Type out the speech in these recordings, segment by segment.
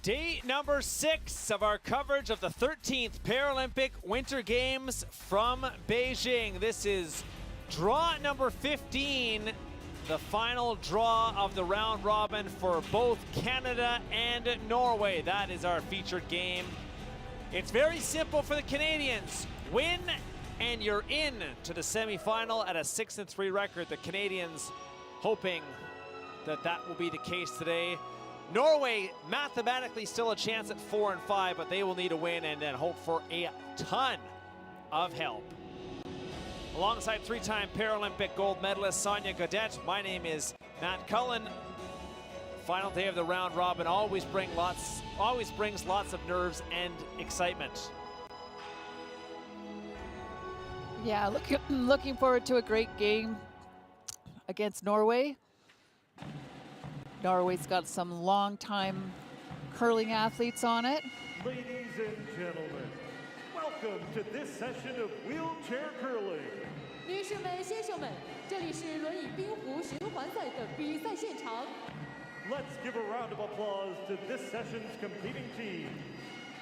Day number 6 of our coverage of the 13th Paralympic Winter Games from Beijing. This is draw number 15, the final draw of the round robin for both Canada and Norway. That is our featured game. It's very simple for the Canadians. Win and you're in to the semifinal at a 6-3 record. The Canadians hoping that that will be the case today. Norway mathematically still a chance at 4-5, but they will need a win and then hope for a ton of help. Alongside three-time Paralympic gold medalist Sonia Gaudette, my name is Matt Cullen. Final day of the round robin always brings lots of nerves and excitement. Yeah, looking forward to a great game against Norway. Norway's got some long-time curling athletes on it. Ladies and gentlemen, welcome to this session of wheelchair curling. 女士们、先生们，这里是轮椅冰壶循环赛的比赛现场。Let's give a round of applause to this session's competing team.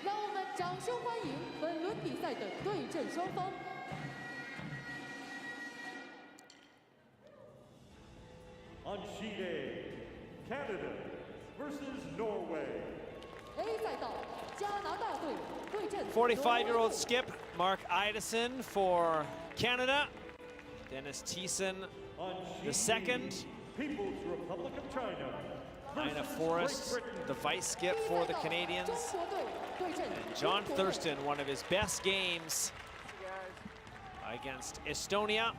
让我们掌声欢迎本轮比赛的对阵双方。On sheet A, Canada versus Norway. A 赛道，加拿大队对阵。 45-year-old skip Mark Idison for Canada. Dennis Thiessen, the second. People's Republic of China. Ina Forrest, the vice skip for the Canadians. And John Thurston, one of his best games against Estonia.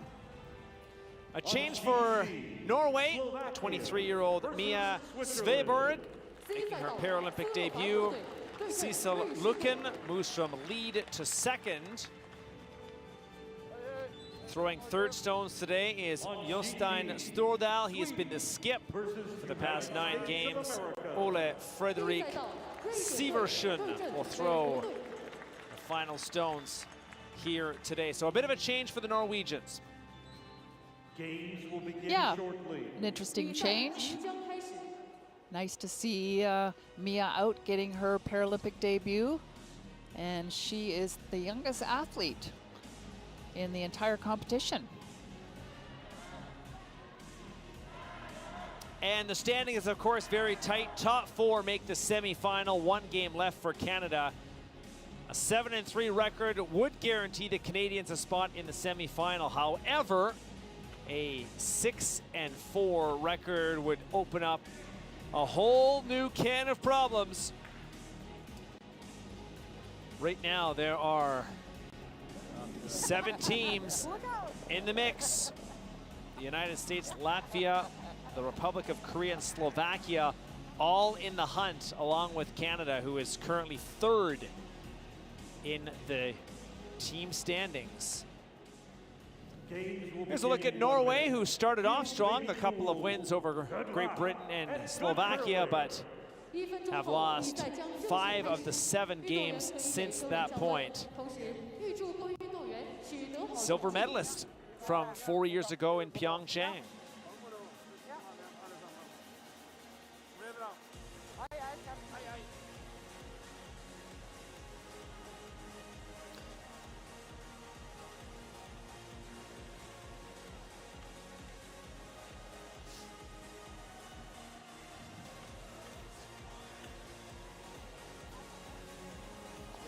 A change for Norway, 23-year-old Mia Sveberg, making her Paralympic debut. Cecil Luken moves from lead to second. Throwing third stones today is Jostein Stordal. He has been the skip for the past 9 games. Ole Frederik Siversen will throw the final stones here today. So a bit of a change for the Norwegians. Games will begin shortly. An interesting change. Nice to see Mia out getting her Paralympic debut. And she is the youngest athlete in the entire competition. And the standing is, of course, very tight. Top 4 make the semifinal. 1 game left for Canada. A 7-3 record would guarantee the Canadians a spot in the semifinal. However, a 6-4 record would open up a whole new can of problems. Right now, there are 7 teams in the mix. The United States, Latvia, the Republic of Korea, and Slovakia all in the hunt, along with Canada, who is currently 3rd in the team standings. Here's a look at Norway, who started off strong, a couple of wins over Great Britain and Slovakia, but have lost 5 of the 7 games since that point. Silver medalist from 4 years ago in Pyeongchang.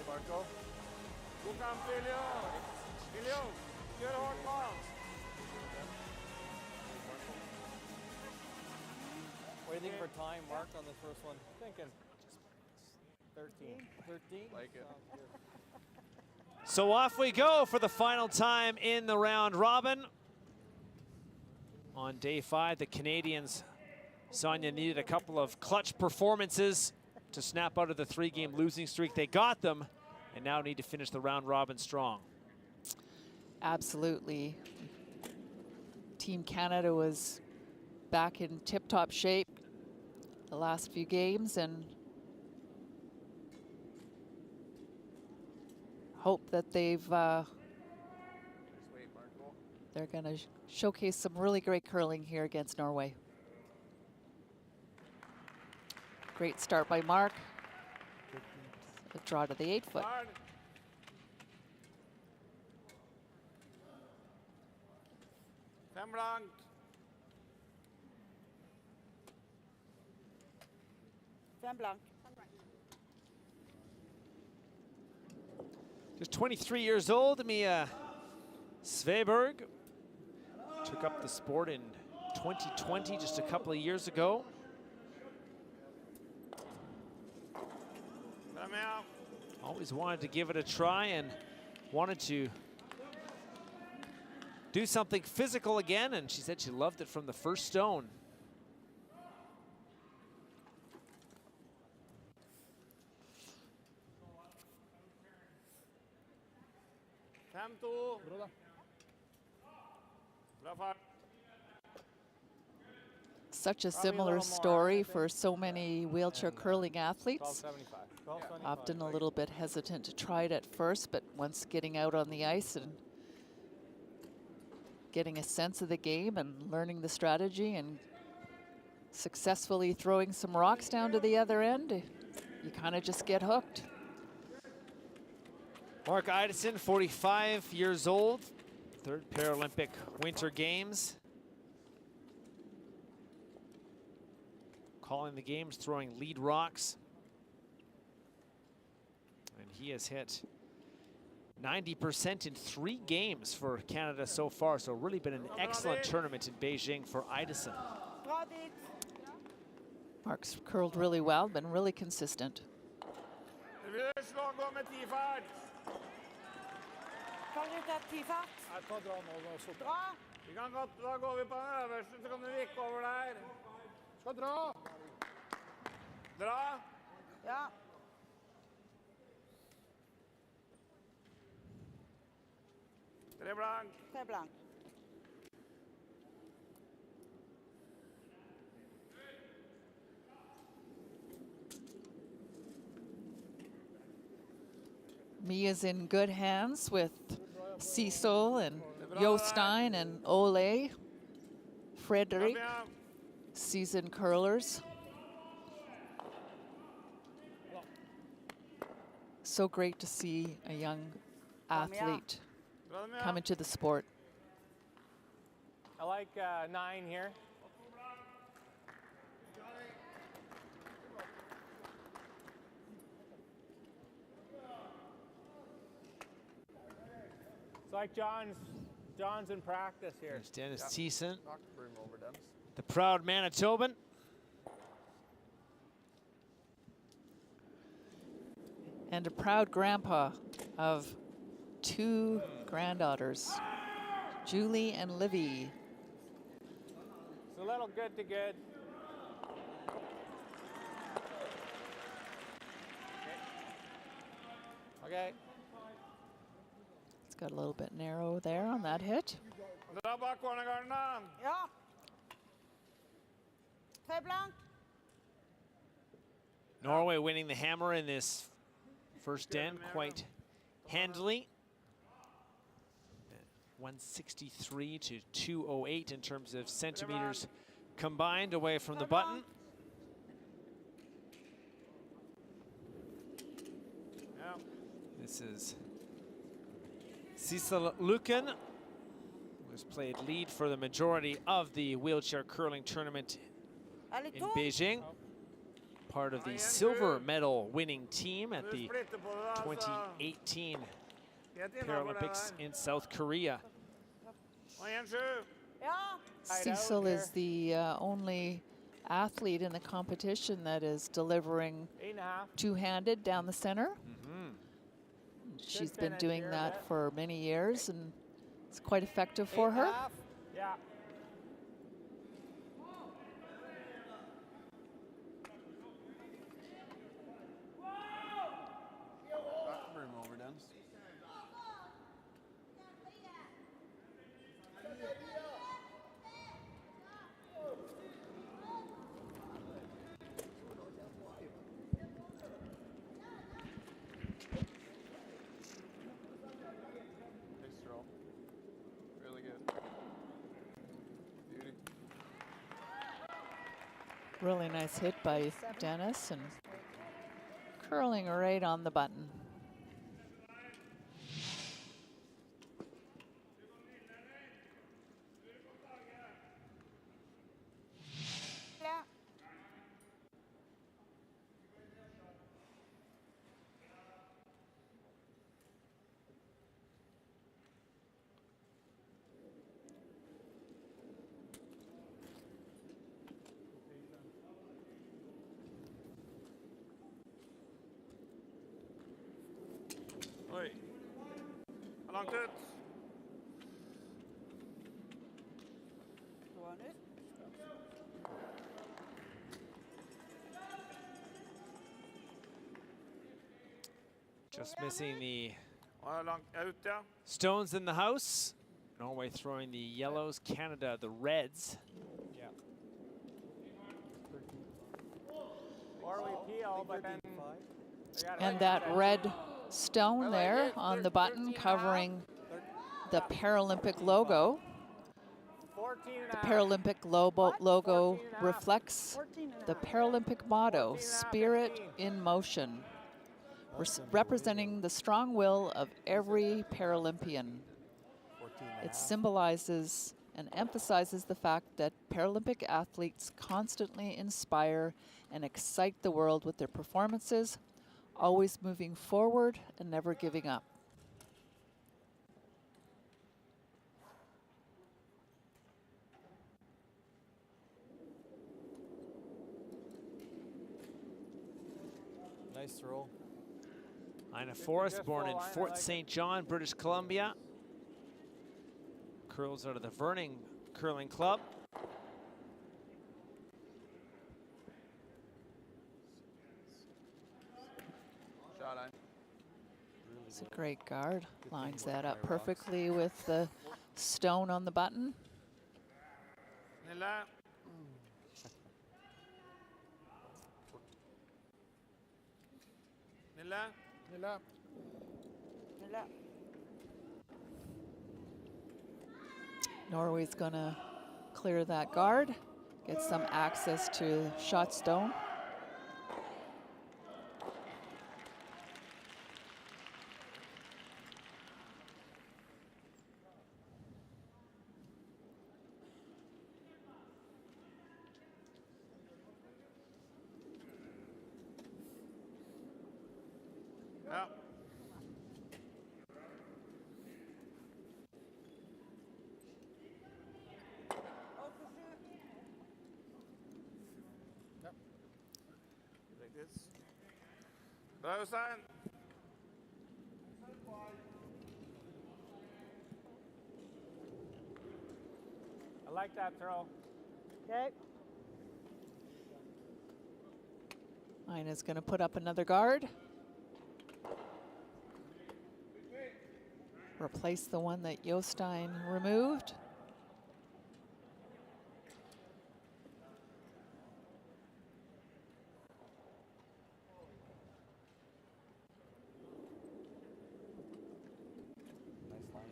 Marco. God kamp, Viljo. Kjør hardt, mann. What do you think for time, Mark, on the first one? Thinking 13. 13? Like it. So off we go for the final time in the round robin. On day 5, the Canadians, Sonia, needed a couple of clutch performances to snap out of the 3-game losing streak. They got them, and now need to finish the round robin strong. Absolutely. Team Canada was back in tip-top shape the last few games, and hope that they're going to showcase some really great curling here against Norway. Great start by Mark. the draw to the 8-foot. Hard. Fem blank. Fem blank. Just 23 years old, Mia Sveberg took up the sport in 2020, just a couple of years ago. Fem out. Always wanted to give it a try and wanted to do something physical again, and she said she loved it from the first stone. Fem to. Bra fart. Such a Probably a similar little more, story I for so many wheelchair curling athletes. 1275. 1275. Often a little bit hesitant to try it at first, but once getting out on the ice and getting a sense of the game and learning the strategy and successfully throwing some rocks down to the other end, you kind of just get hooked. Mark Idison, 45 years old, third Paralympic Winter Games. Calling the games, throwing lead rocks. And he has hit 90% in 3 games for Canada so far, so really been an excellent tournament in Beijing for Idison. Bra dit. Mark's curled really well, been really consistent. Vi vil slå gå med 10 fart. Kan du ta 10 fart? Jeg tar dra nå. Så. Dra. Vi kan godt, da går vi på den øverste, så kan du vikke over der. Skal dra. Dra. Ja. Tre blank. 3 blank. Mia's in good hands with Cecil and Jostein and Ole, Frederick, Fem. seasoned curlers. So great to see a young athlete Dra dem come igjen. into the sport. I like 9 here. It's like John's in practice here. There's Dennis Thiessen, Knock the broom over, Dennis. the proud Manitoban. And a proud grandpa of 2 granddaughters, Julie and Livy. It's a little good to good. Okay. It's got a little bit narrow there on that hit. Dra bak cornergarden. Ja. 3 blank. Norway winning the hammer in this first end quite handily. 163 to 208 in terms of centimeters combined away from the button. Yeah. This is Cecil Luken, who's played lead for the majority of the wheelchair curling tournament Allez, in tourne. Beijing. Part of the silver medal winning team at the 2018 Paralympics in South Korea. Ja. Cecil is the only athlete in the competition that is delivering 8.5. two-handed down the center. She's been finish doing here, that but- for many years, and it's quite effective for her. 8.5. Yeah. Broom over, Dennis. Nice throw. Really good. Beauty. Really nice hit by Dennis, and curling right on the button. Oi. Hvor langt ut? Just missing the Langt ut, ja. stones in the house. Norway throwing the yellows, Canada the reds. Yeah. Or we peel, but then... And that red stone there on the button covering the Paralympic logo. The Paralympic logo reflects the Paralympic motto, Spirit in Motion, representing the strong will of every Paralympian. It symbolizes and emphasizes the fact that Paralympic athletes constantly inspire and excite the world with their performances, always moving forward and never giving up. Nice throw. Ina Forrest, born in Fort St. John, British Columbia. Curls out of the Verning Curling Club. Shot on. It's a great guard. Lines that up perfectly with the stone on the button. Nilla. Nilla. Nilla. Norway's gonna clear that guard, get some access to shot stone. Ja. Like this. Bra, Jostein. I like that throw. Okay. Ina's gonna put up another guard. Replace the one that Jostein removed. Nice line.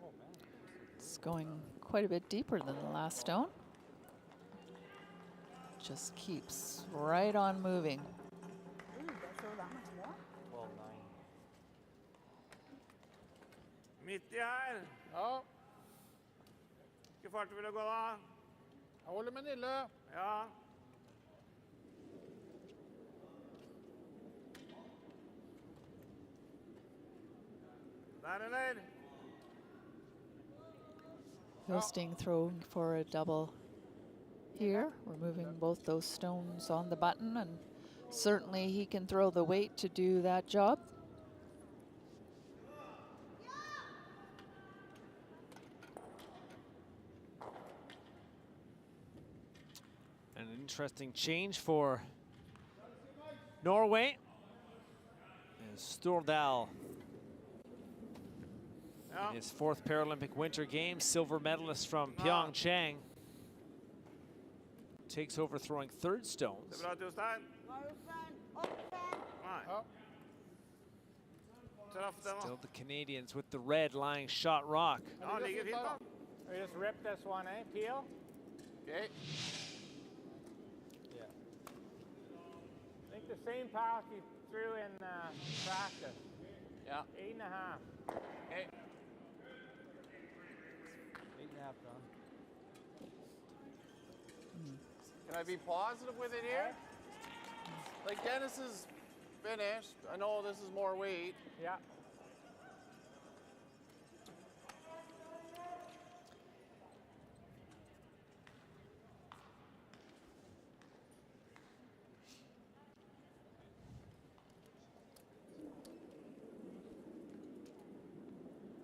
Oh, man. It's going quite a bit deeper than the last stone. Just keeps right on moving. Well, 9. Midt i her. Ja. Hvilken fart vil du gå da? Jeg holder med Nille. Ja. Der, eller? Jostein throwing for a double here, removing both those stones on the button, and certainly he can throw the weight to do that job. An interesting change for Norway. And Stordal in his 4th Paralympic Winter Games, silver medalist from Pyeongchang, takes over throwing 3rd stones. Traff den da. Still the Canadians with the red lying shot rock. Ja, han ligger fint da. We just rip this one, eh? Peel. Okay. Yeah. I think the same pass you threw in practice. Ja. 8.5. Okay. 8.5, John. Can I be positive with it here? Like Dennis is finished. I know this is more weight. Yeah.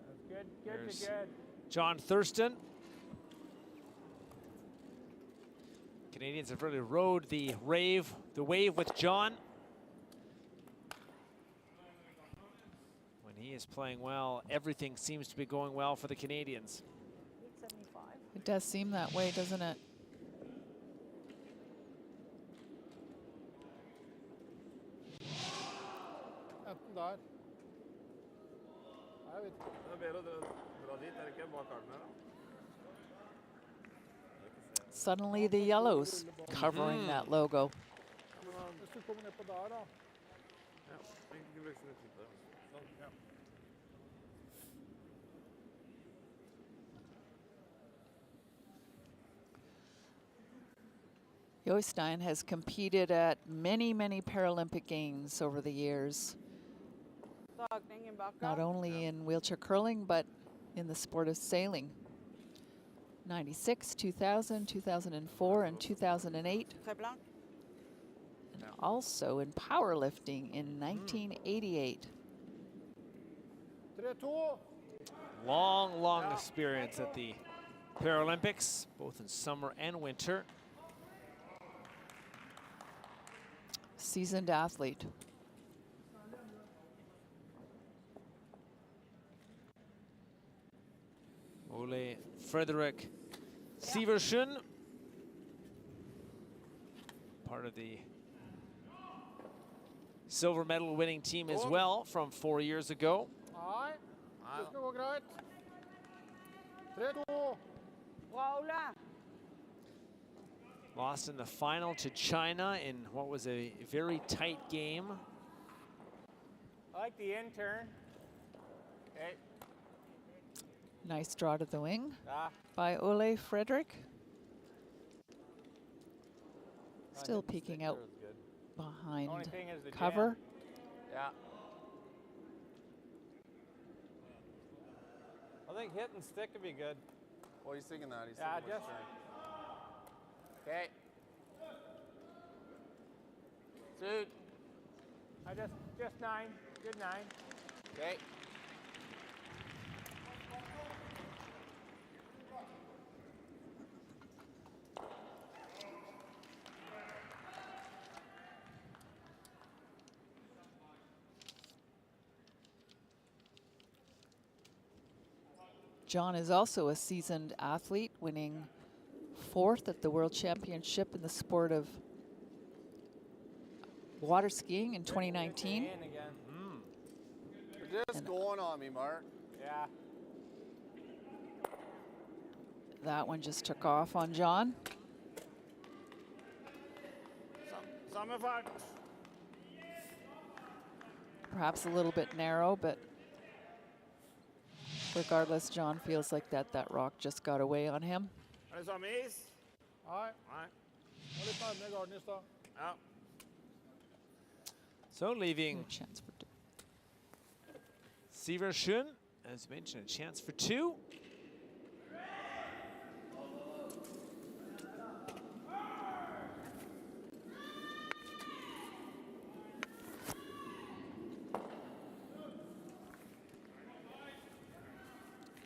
That's good. Good There's to good. John Thurston. Canadians have really rode the wave with John. When he is playing well, everything seems to be going well for the Canadians. 75. It does seem that way, doesn't it? Enten der. Jeg vet ikke. Det er bedre å dra dit, er det ikke bak armene da? Suddenly the yellows covering that logo. Hvis du kommer ned på der da. Ja, jeg kan ikke bruke så mye tid på det. Sånn, ja. Jostein has competed at many, many Paralympic Games over the years, Dragning i bakken. not only in wheelchair curling, but in the sport of sailing. 96, 2000, 2004, and 2008, Tre blank. and also in powerlifting in 1988. 3-2. Long experience at the Paralympics, both in summer and winter. Seasoned athlete. Ole Frederik Sivertsen, part of the silver medal winning team as well from 4 years ago. Nei, det skal gå greit. 3-2. Bra, Ole. Lost in the final to China in what was a very tight game. I like the intern. Okay. Nice draw to the wing Ah. by Ole Frederik. Still I think the peeking out sticker is good. behind Only thing is the cover. jam. Yeah. I think hit and stick would be good. Oh, he's thinking that. He's Yeah, thinking just. Okay. Suit. I just 9. Good 9. Okay. John is also a seasoned athlete, winning 4th at the World Championship in the sport of water skiing in 2019. In again. You're just And- going on me, Mark. Yeah. That one just took off on John. Samme fart. Perhaps a little bit narrow, but regardless, John feels like that rock just got away on him. Er det samme is? Nei. Nei. Var litt nærmere garden i stad. Ja. So leaving A chance for two. Sivertsen, as mentioned, a chance for 2.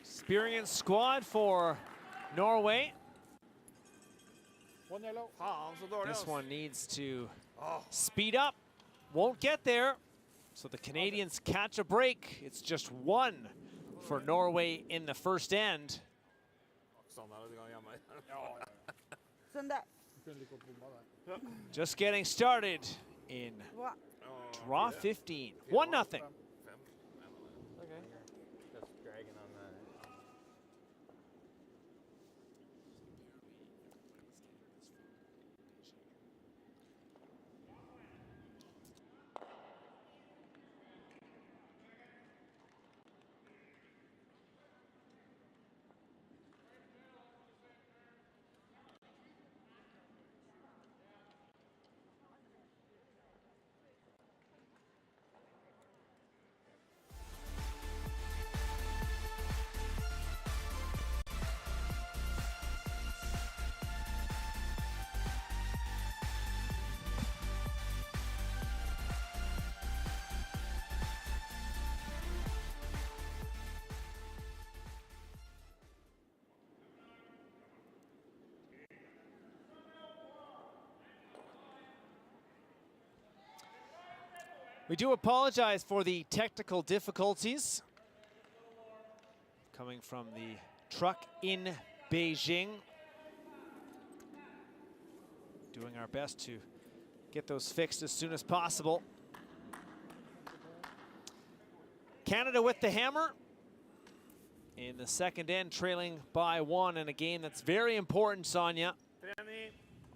Experienced squad for Norway. One yellow. Faen, så dårlig, This ass. one needs to speed up. Won't get there. So the Canadians catch a break. It's just 1 for Norway in the first end. Sånn er det en gang hjemme. Sånn der. Kunne like godt bomma der. Just getting started in Bra. draw 15. 1-0. We do apologize for the technical difficulties coming from the truck in Beijing. Doing our best to get those fixed as soon as possible. Canada with the hammer in the second end, trailing by 1 in a game that's very important, Sonia.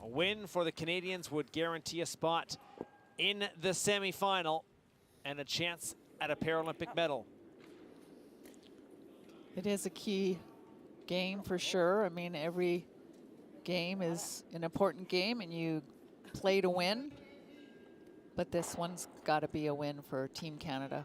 A win for the Canadians would guarantee a spot in the semifinal and a chance at a Paralympic medal. It is a key game for sure. I mean, every game is an important game and you play to win, but this one's got to be a win for Team Canada.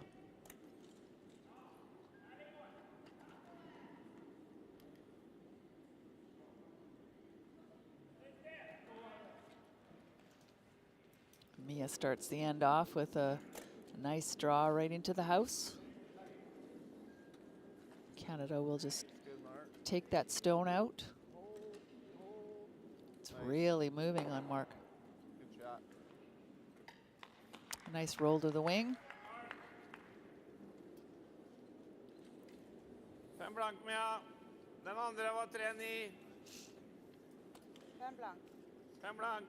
Mia starts the end off with a nice draw right into the house. Canada will just take that stone out. It's really moving on Mark. Good shot. Nice roll to the wing. Fem blank, Mia. Den andra var 3-9. 5 blank. 5 blank.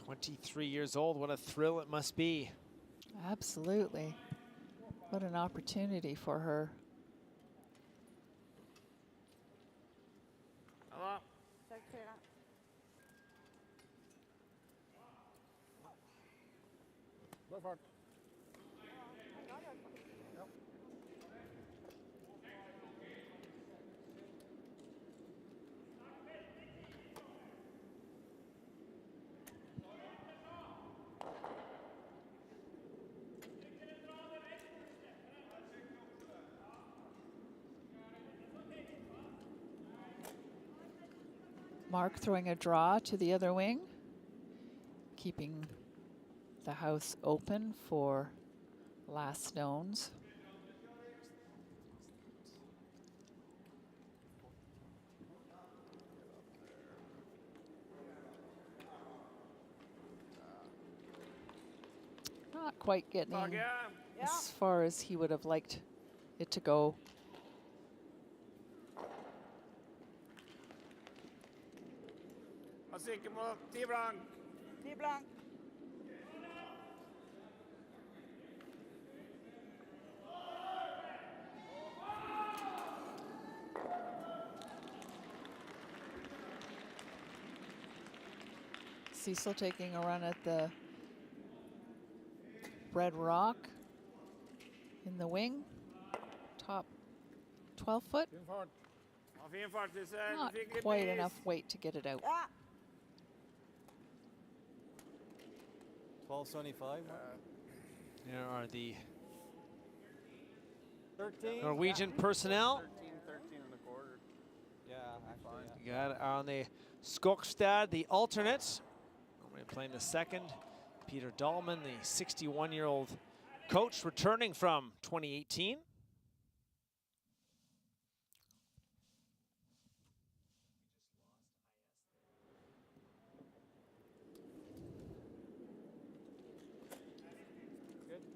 "23 years old, what a thrill it must be." Absolutely. What an opportunity for her. Hello. Tack fyra. Bra fart. Mark throwing a draw to the other wing, keeping the house open for last stones. Not quite getting Tag igen. as far as he would have liked it to go. Var sikker på 10 blank. 10 blank. Cecil taking a run at the red rock in the wing, top 12 foot. Fin fart. Ja, fin fart, Sissel. Not Du fick lite quite is. enough weight to get it out. Ja. 1275. There are the 13. Norwegian personnel. 13 and a quarter. Yeah, actually. You got on the Skogstad, the alternate. Normally playing the second. Peter Dahlman, the 61-year-old coach, returning from 2018.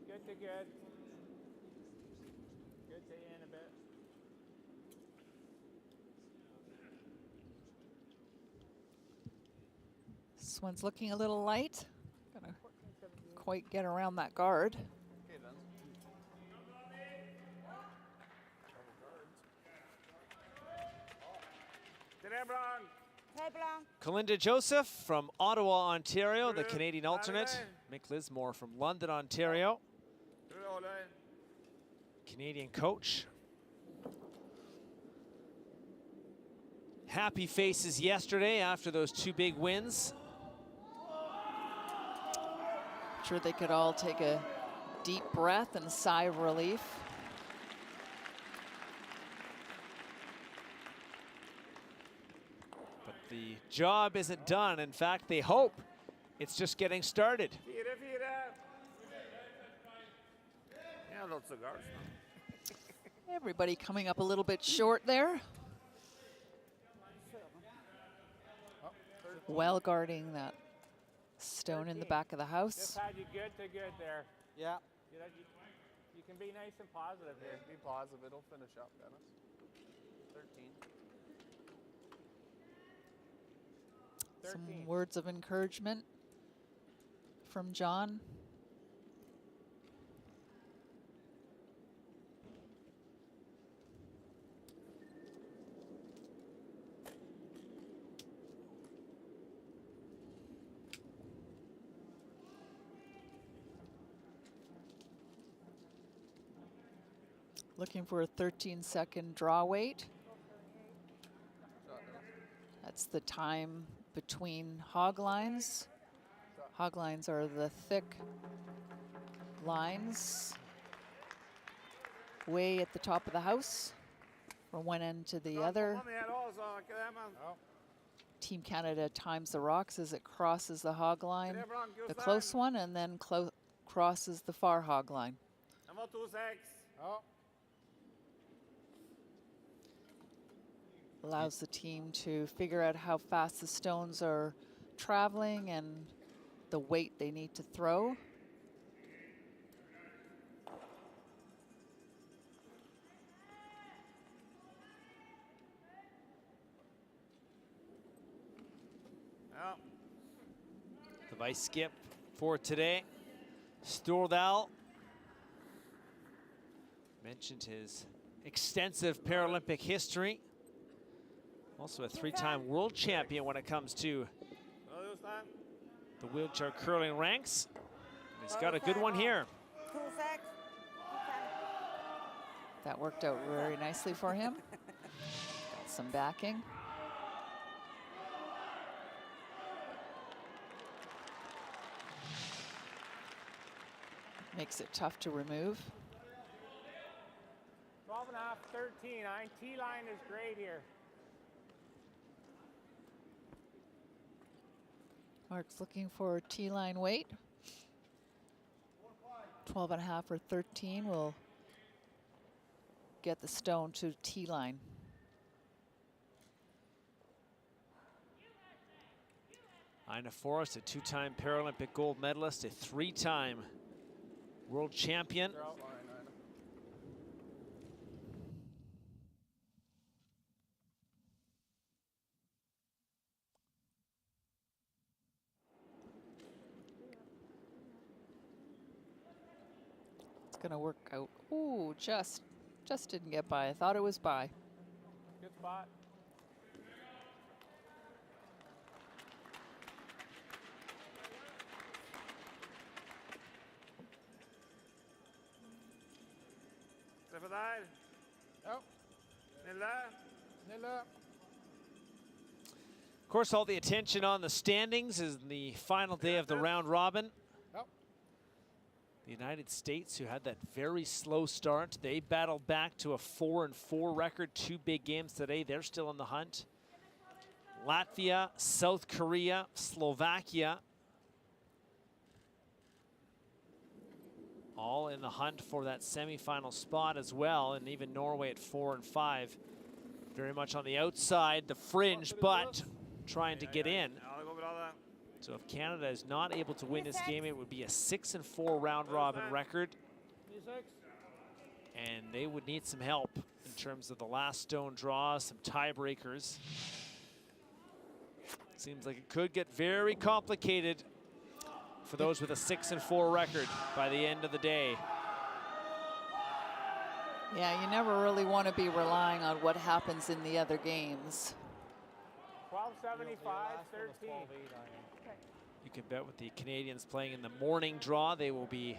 Good to good. Good to in a bit. This one's looking a little light. Gonna quite get around that guard. Okay, Vince. 3 blank. 3 blank. Kalinda Joseph from Ottawa, Ontario, the Canadian alternate. Mick Lismore from London, Ontario, Tror du håller? Canadian coach. Happy faces yesterday after those 2 big wins. Sure they could all take a deep breath and sigh of relief. the job isn't done. In fact, they hope it's just getting started. Yeah, lots of cigars. Everybody coming up a little bit short there. Well guarding that stone in the back of the house. Just had you good to good there. Yeah. You can be nice and positive here. Be positive. It'll finish up, Dennis. 13. Some words of encouragement from John. Looking for a 13-second draw weight. That's the time between hog lines. Hog lines are the thick lines way at the top of the house from one end to the other. Team Canada times the rocks as it crosses the hog line, the close one, and then crosses the far hog line. Allows the team to figure out how fast the stones are traveling and the weight they need to throw. The vice skip for today, Stordal, mentioned his extensive Paralympic history. Also a three-time world champion when it comes to the wheelchair curling ranks. He's got a good one here. That worked out very nicely for him. Got some backing. Makes it tough to remove. 12 and a half, 13. T-line is great here. Mark's looking for T-line weight. 12 and a half or 13 will get the stone to T-line. Ina Forrest, a two-time Paralympic gold medalist, a three-time world champion. It's gonna work out. Ooh, just didn't get by. I thought it was by. Good spot. Oh. Of course, all the attention on the standings is the final day of the round robin. The United States, who had that very slow start, they battled back to a 4-4 record. 2 big games today. They're still in the hunt. Latvia, South Korea, Slovakia, all in the hunt for that semifinal spot as well. And even Norway at 4-5, very much on the outside, the fringe, but trying to get in. So if Canada is not able to win this game, it would be a 6-4 round robin record. And they would need some help in terms of the last stone draw, some tiebreakers. Seems like it could get very complicated for those with a 6-4 record by the end of the day. Yeah, you never really want to be relying on what happens in the other games. 1275, 13. You can bet with the Canadians playing in the morning draw, they will be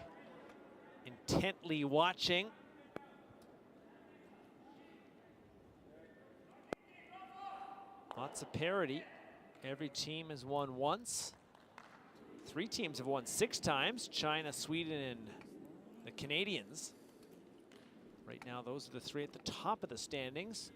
intently watching. Lots of parity. Every team has won once. 3 teams have won 6 times, China, Sweden, and the Canadians. Right now, those are the 3 at the top of the standings.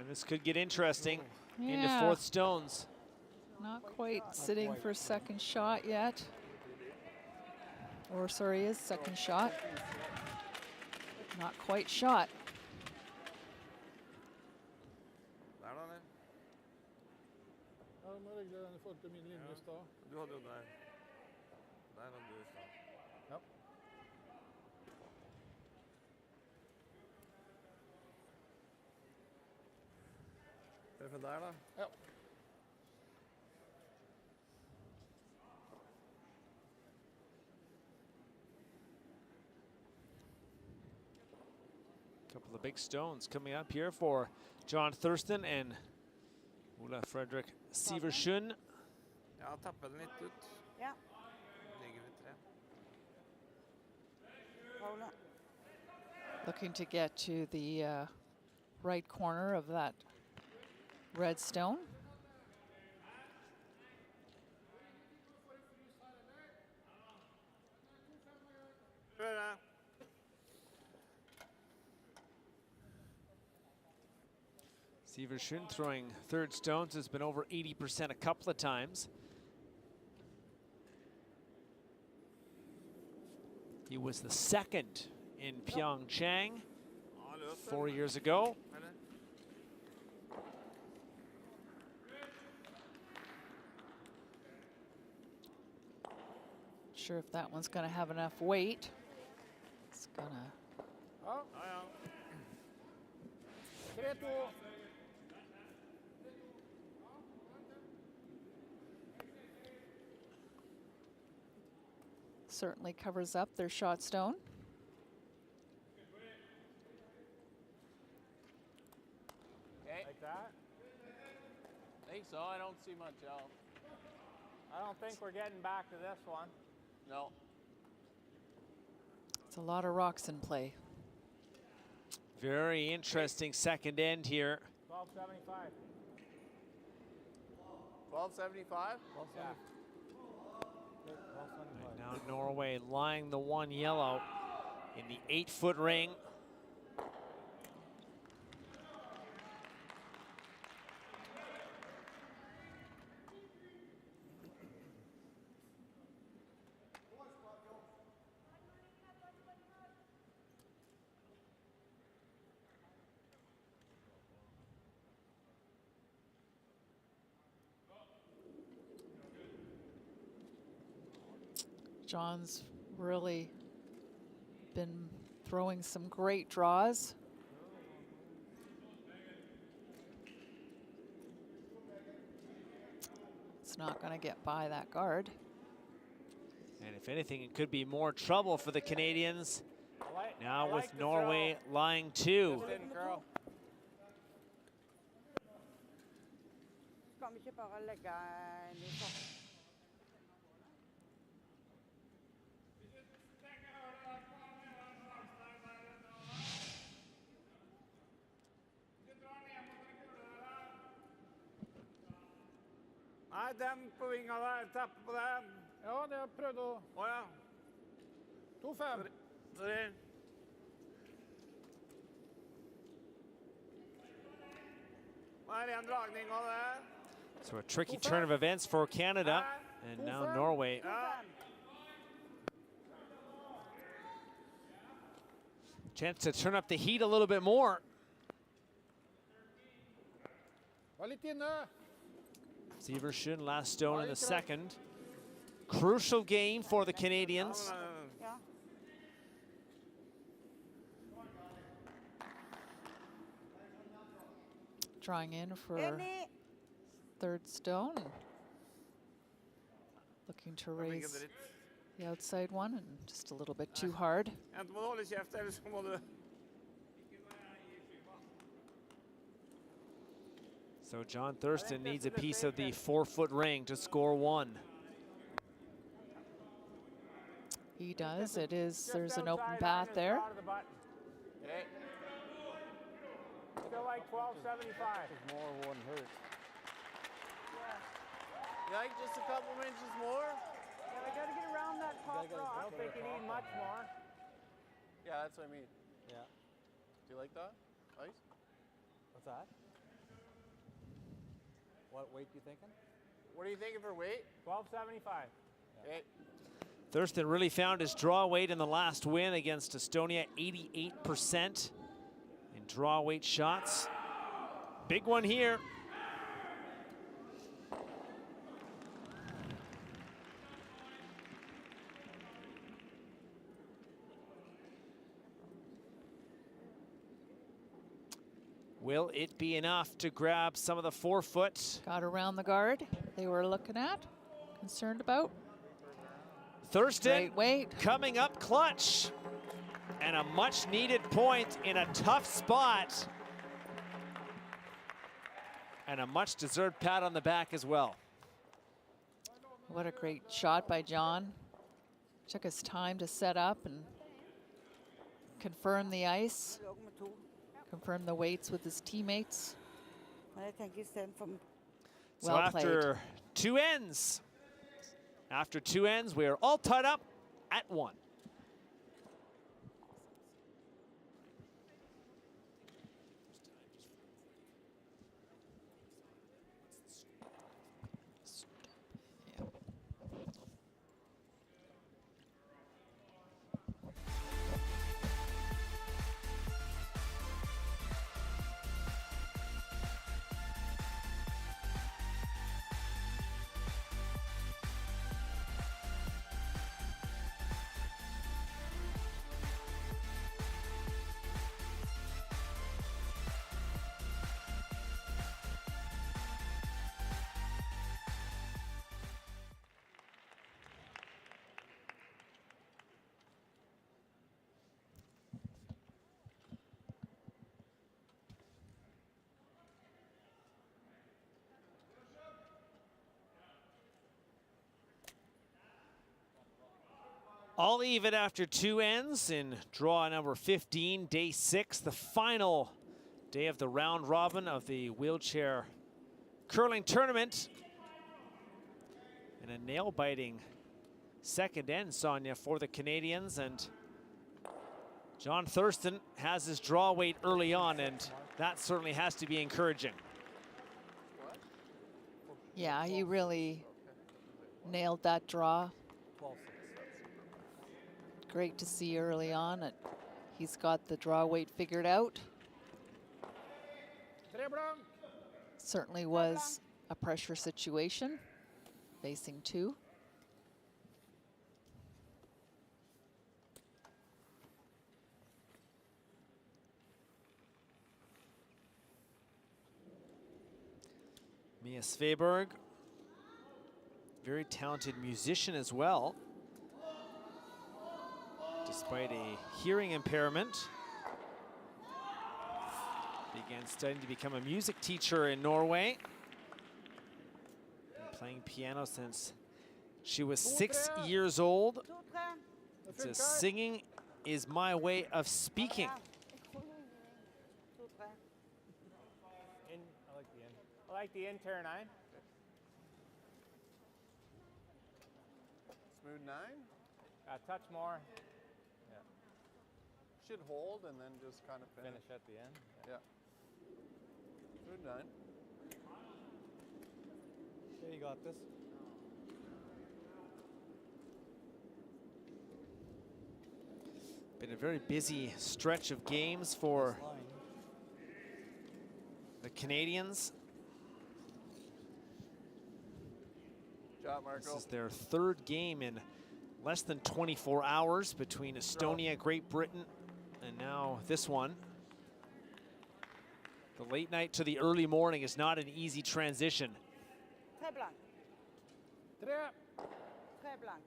And this could get interesting into Yeah. fourth stones. Not quite sitting for second shot yet. Or sorry, his second shot. Not quite shot. Der da, eller? Ja, de må regle den i forhold til min linje i stad. Du hadde jo der. Der hadde du i stad. Ja. Treffer der, da. Ja. Couple of big stones coming up here for John Thurston and Ola Fredrik Siversson. Ja, tappe den litt ut. Ja. Ligger ved 3. Hold on. Looking to get to the right corner of that red stone. Høre. Siversson throwing third stones has been over 80% a couple of times. He was the second in Pyeongchang Ja, løs 4 years ago. Eller? Sure if that one's going to have enough weight. It's gonna. Ja, Ja, ja. 3-2. Certainly covers up their shot stone. Okay. Like that. Think so. I don't see much else. I don't think we're getting back to this one. No. It's a lot of rocks in play. Very interesting second end here. 1275. 1275? Yeah. And now Norway lying the one yellow in the 8-foot ring. John's really been throwing some great draws. It's not going to get by that guard. And if anything, it could be more trouble for the Canadians. Now I with like the Norway lying two. Just didn't curl. Skal vi ikke bare legge en i topp? Nei, den på vinga der. Tappe på den. Ja, det har jeg prøvd å... Å ja. 2-5. Sorry. Nå er det en dragning av det. So a tricky turn of events for Canada. And now Norway Ja. chance to turn up the heat a little bit more. Var litt inne. Siversson last stone in the second. Crucial game for the Canadians. Ja. Drawing in for Enig. third stone. Looking to raise the outside one and just a little bit too hard. Enten må du holde kjeft, eller så må du... So John Thurston needs a piece of the 4-foot ring to score one. He does. It is. There's an open path there. Okay. Still like 1275. More wouldn't hurt. You like just a couple inches more? Yeah, we gotta get around that top I rock. don't think you need much more. Yeah, that's what I mean. Yeah. Do you like that? Ice? What's that? What weight you thinking? What are you thinking for weight? 1275. Okay. Thurston really found his draw weight in the last win against Estonia, 88% in draw weight shots. Big one here. Will it be enough to grab some of the forefoot? Got around the guard they were looking at, concerned about. Thurston Great weight. coming up clutch. And a much needed point in a tough spot. And a much deserved pat on the back as well. What a great shot by John. Took his time to set up and confirm the ice, confirm the weights with his teammates. I think he's sent from. So Well after two ends, we are all tied up at 1. All even after two ends in draw number 15, day 6, the final day of the round robin of the wheelchair curling tournament. And a nail-biting second end, Sonia, for the Canadians. And John Thurston has his draw weight early on, and that certainly has to be encouraging. Yeah, he really nailed that draw. 12.6. Great to see early on that he's got the draw weight figured out. Certainly was a pressure situation, facing 2. Mia Sveberg, very talented musician as well, despite a hearing impairment. Began studying to become a music teacher in Norway. Been playing piano since she was 6 years old. It says, singing is my way of speaking. I like the intern 9. Smooth 9. Touch more. Should hold and then just kind of Finish at the end. Yeah. Smooth 9. Yeah, you got this. Been a very busy stretch of games for the Canadians. Job, Marco. This is their third game in less than 24 hours between Estonia, Great Britain, and now this one. The late night to the early morning is not an easy transition. Très blanc. Très blanc.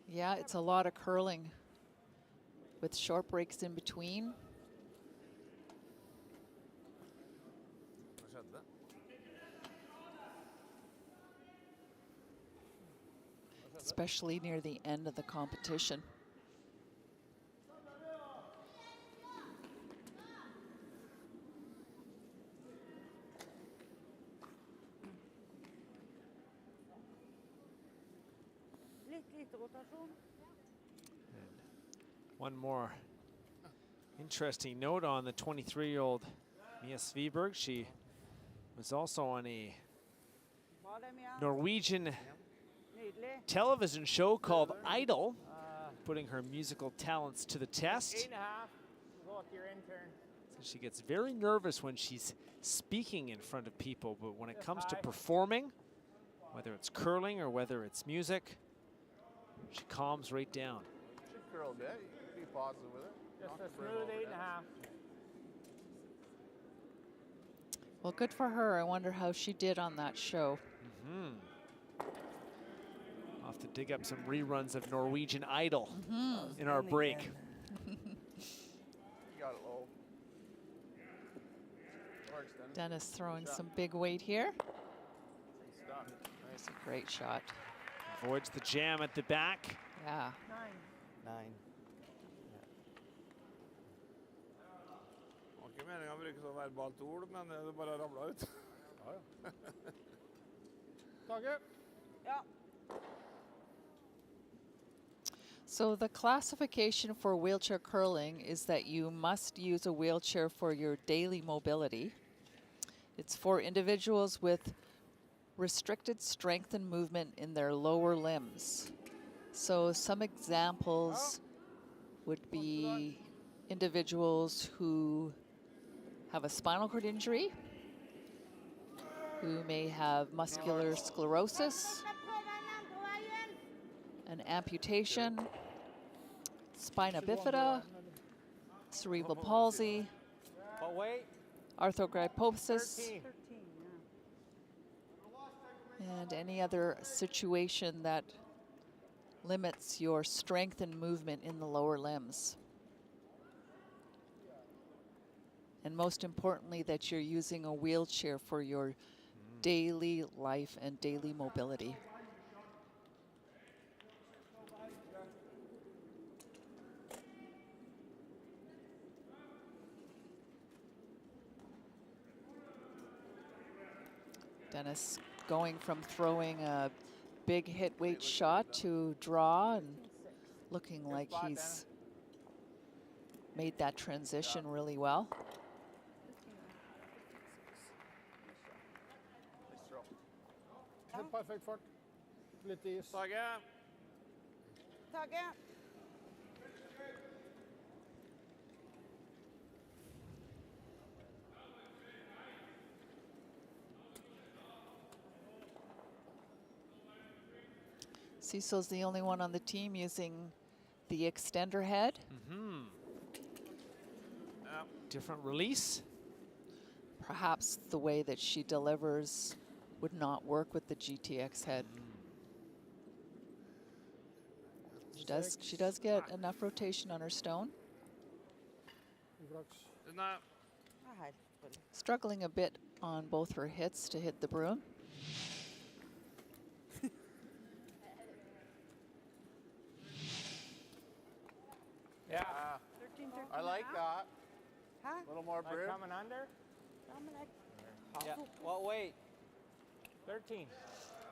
Yeah, it's a lot of curling with short breaks in between. Especially near the end of the competition. One more interesting note on the 23-year-old Mia Sveberg. She was also on a Norwegian Nydelig. television show called Idol, putting her musical talents to the test. 8.5. Go with your intern. So she gets very nervous when she's speaking in front of people, but when it Just comes to high. performing, whether it's curling or whether it's music, she calms right down. Should curl a bit. You can be positive with it. Just Knock a the brim smooth over 8.5. Well, good for her. I wonder how she did on that show. I'll have to dig up some reruns of Norwegian Idol in our break. You got it low. Mark's done. Dennis throwing some big weight here. He's done. It's a great shot. Avoids the jam at the back. Yeah. 9. Det var ikke meningen å bruke så verbalt ord, men det bare ramlet ut. Tage. Ja. So the classification for wheelchair curling is that you must use a wheelchair for your daily mobility. It's for individuals with restricted strength and movement in their lower limbs. So some examples would be individuals who have a spinal cord injury, who may have muscular sclerosis, an amputation, spina bifida, cerebral palsy, But wait. arthrogryposis, 13. and any other situation that limits your strength and movement in the lower limbs. And most importantly, that you're using a wheelchair for your daily life and daily mobility. Dennis going from throwing a big hit weight shot to draw and looking like spot, he's Dennis. made that transition really well. Nice throw. Helt perfekt fart. Litt is. Tage. Tage. Cecil's the only one on the team using the extender head. Different release. Perhaps the way that she delivers would not work with the GTX head. She does get enough rotation on her stone. Den er Ja, helt selvfølgelig. Struggling a bit on both her hits to hit the broom. Yeah. 13, 13 I like that. Hæ? A little more Like brim. coming under. Ja, men jeg Yeah. har Well, wait. 13.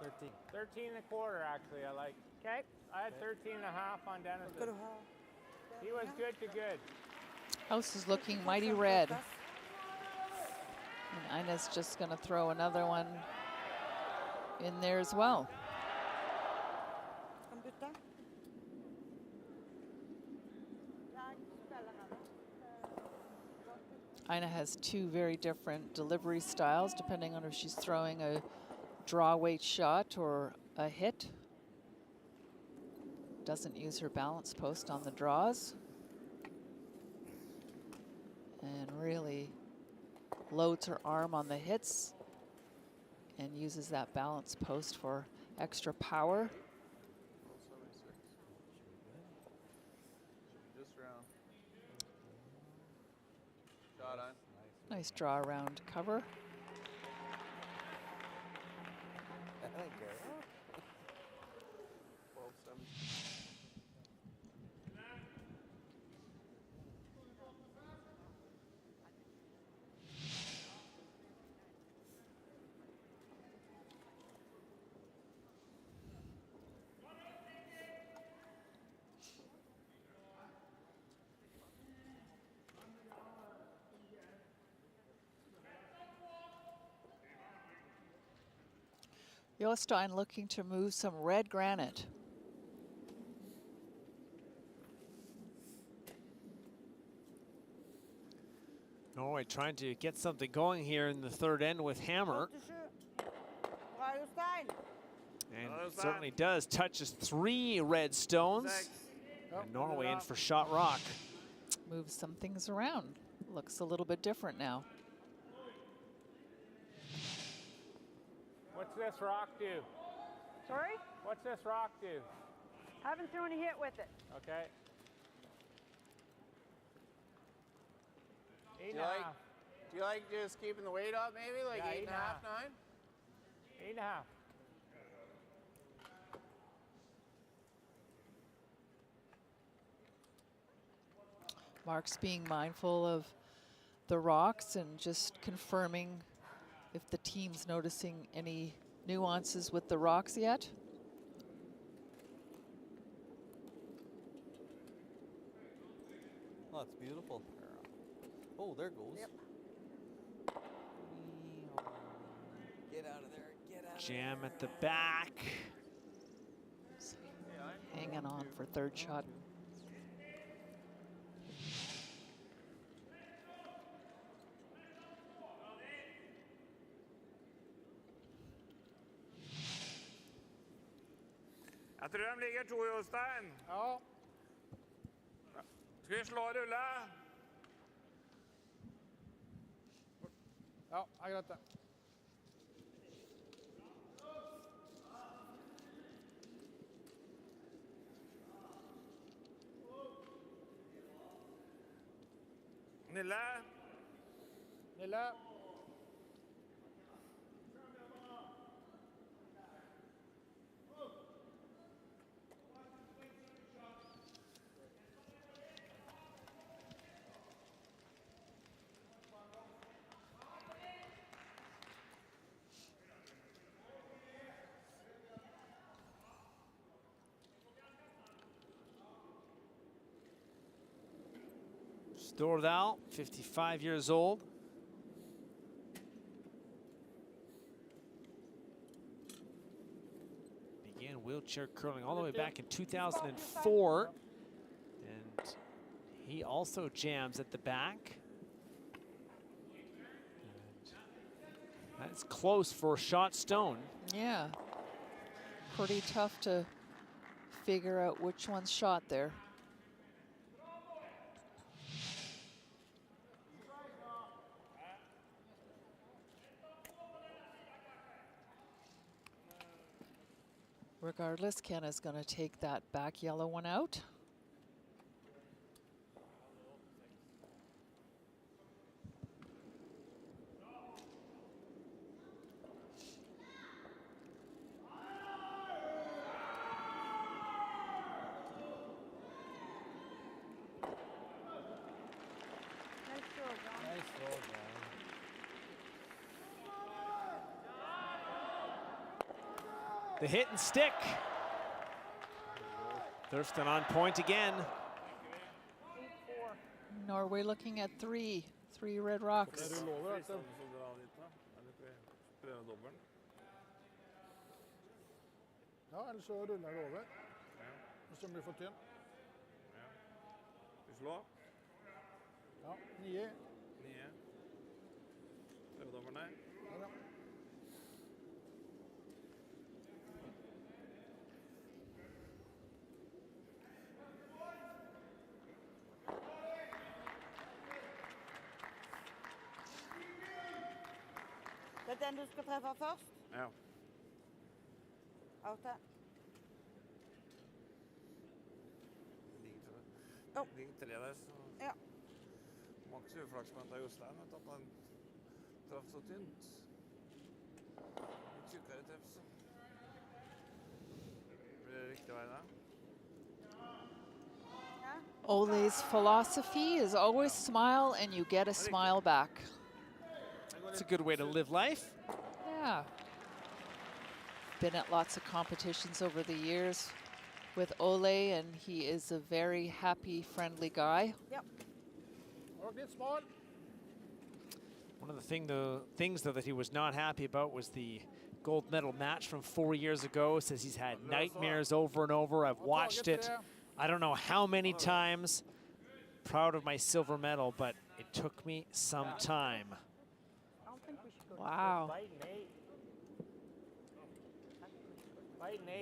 13. 13 and a quarter, actually, I like. Okay. I had 13 and a half on Dennis. Skal du ha? He was good to good. House is looking mighty red. And Ina's just going to throw another one in there as well. Skal vi bytte? Jeg spiller her da. Ina has two very different delivery styles depending on if she's throwing a draw weight shot or a hit. Doesn't use her balance post on the draws. And really loads her arm on the hits and uses that balance post for extra power. 76. Should be just around. Shot on. Nice draw around cover. Thank you. 12-7. Jostein looking to move some red granite. Norway trying to get something going here in the third end with hammer. Bra, Jostein. And certainly does. Touches 3 red stones. And Norway in for shot rock. Moves some things around. Looks a little bit different now. What's this rock do? Sorry? What's this rock do? Haven't thrown a hit with it. Okay. Eight Do and a half. you like just keeping the weight up maybe? Like Yeah, 8.5, 9? 8.5. Mark's being mindful of the rocks and just confirming if the team's noticing any nuances with the rocks yet. Oh, it's beautiful. Oh, there it goes. Yep. Get out of there. Get out of Jam there. at the back. Hanging on for third shot. Jeg tror de ligger 2, Jostein. Ja. Skal vi slå og rulle? Ja, det er greit det. Nille? Nille. Stordal, 55 years old. Began wheelchair curling all the way back in 2004. And he also jams at the back. And that's close for shot stone. Yeah. Pretty tough to figure out which one's shot there. Regardless, Kenna's going to take that back yellow one out. Nice throw, John. Nice throw, John. The hit and stick. Thurston on point again. Norway looking at three red rocks. Er du lover, vet du? Så dra dit da. Eller prøve dobbelt. Ja, eller så ruller det over. Hvis den blir for tynn. Vi slår. Ja, 9. 9. Prøve dobbelt ned. Ja, ja. Det er den du skal treffe først. Ja. Out der. Ligger 3 der, så Ja. maks uflaks med at Jostein, vet du, at han traff så tynt. Litt tjukkere treff, så blir det riktig vei da. Ole's philosophy is always smile and you get a smile back. It's a good way to live life. Yeah. Been at lots of competitions over the years with Ole, and he is a very happy, friendly guy. Yep. Work it small. One of the things though that he was not happy about was the gold medal match from 4 years ago. Says he's had nightmares over and over. I've watched it I don't know how many times. Proud of my silver medal, but it took me some time. Wow.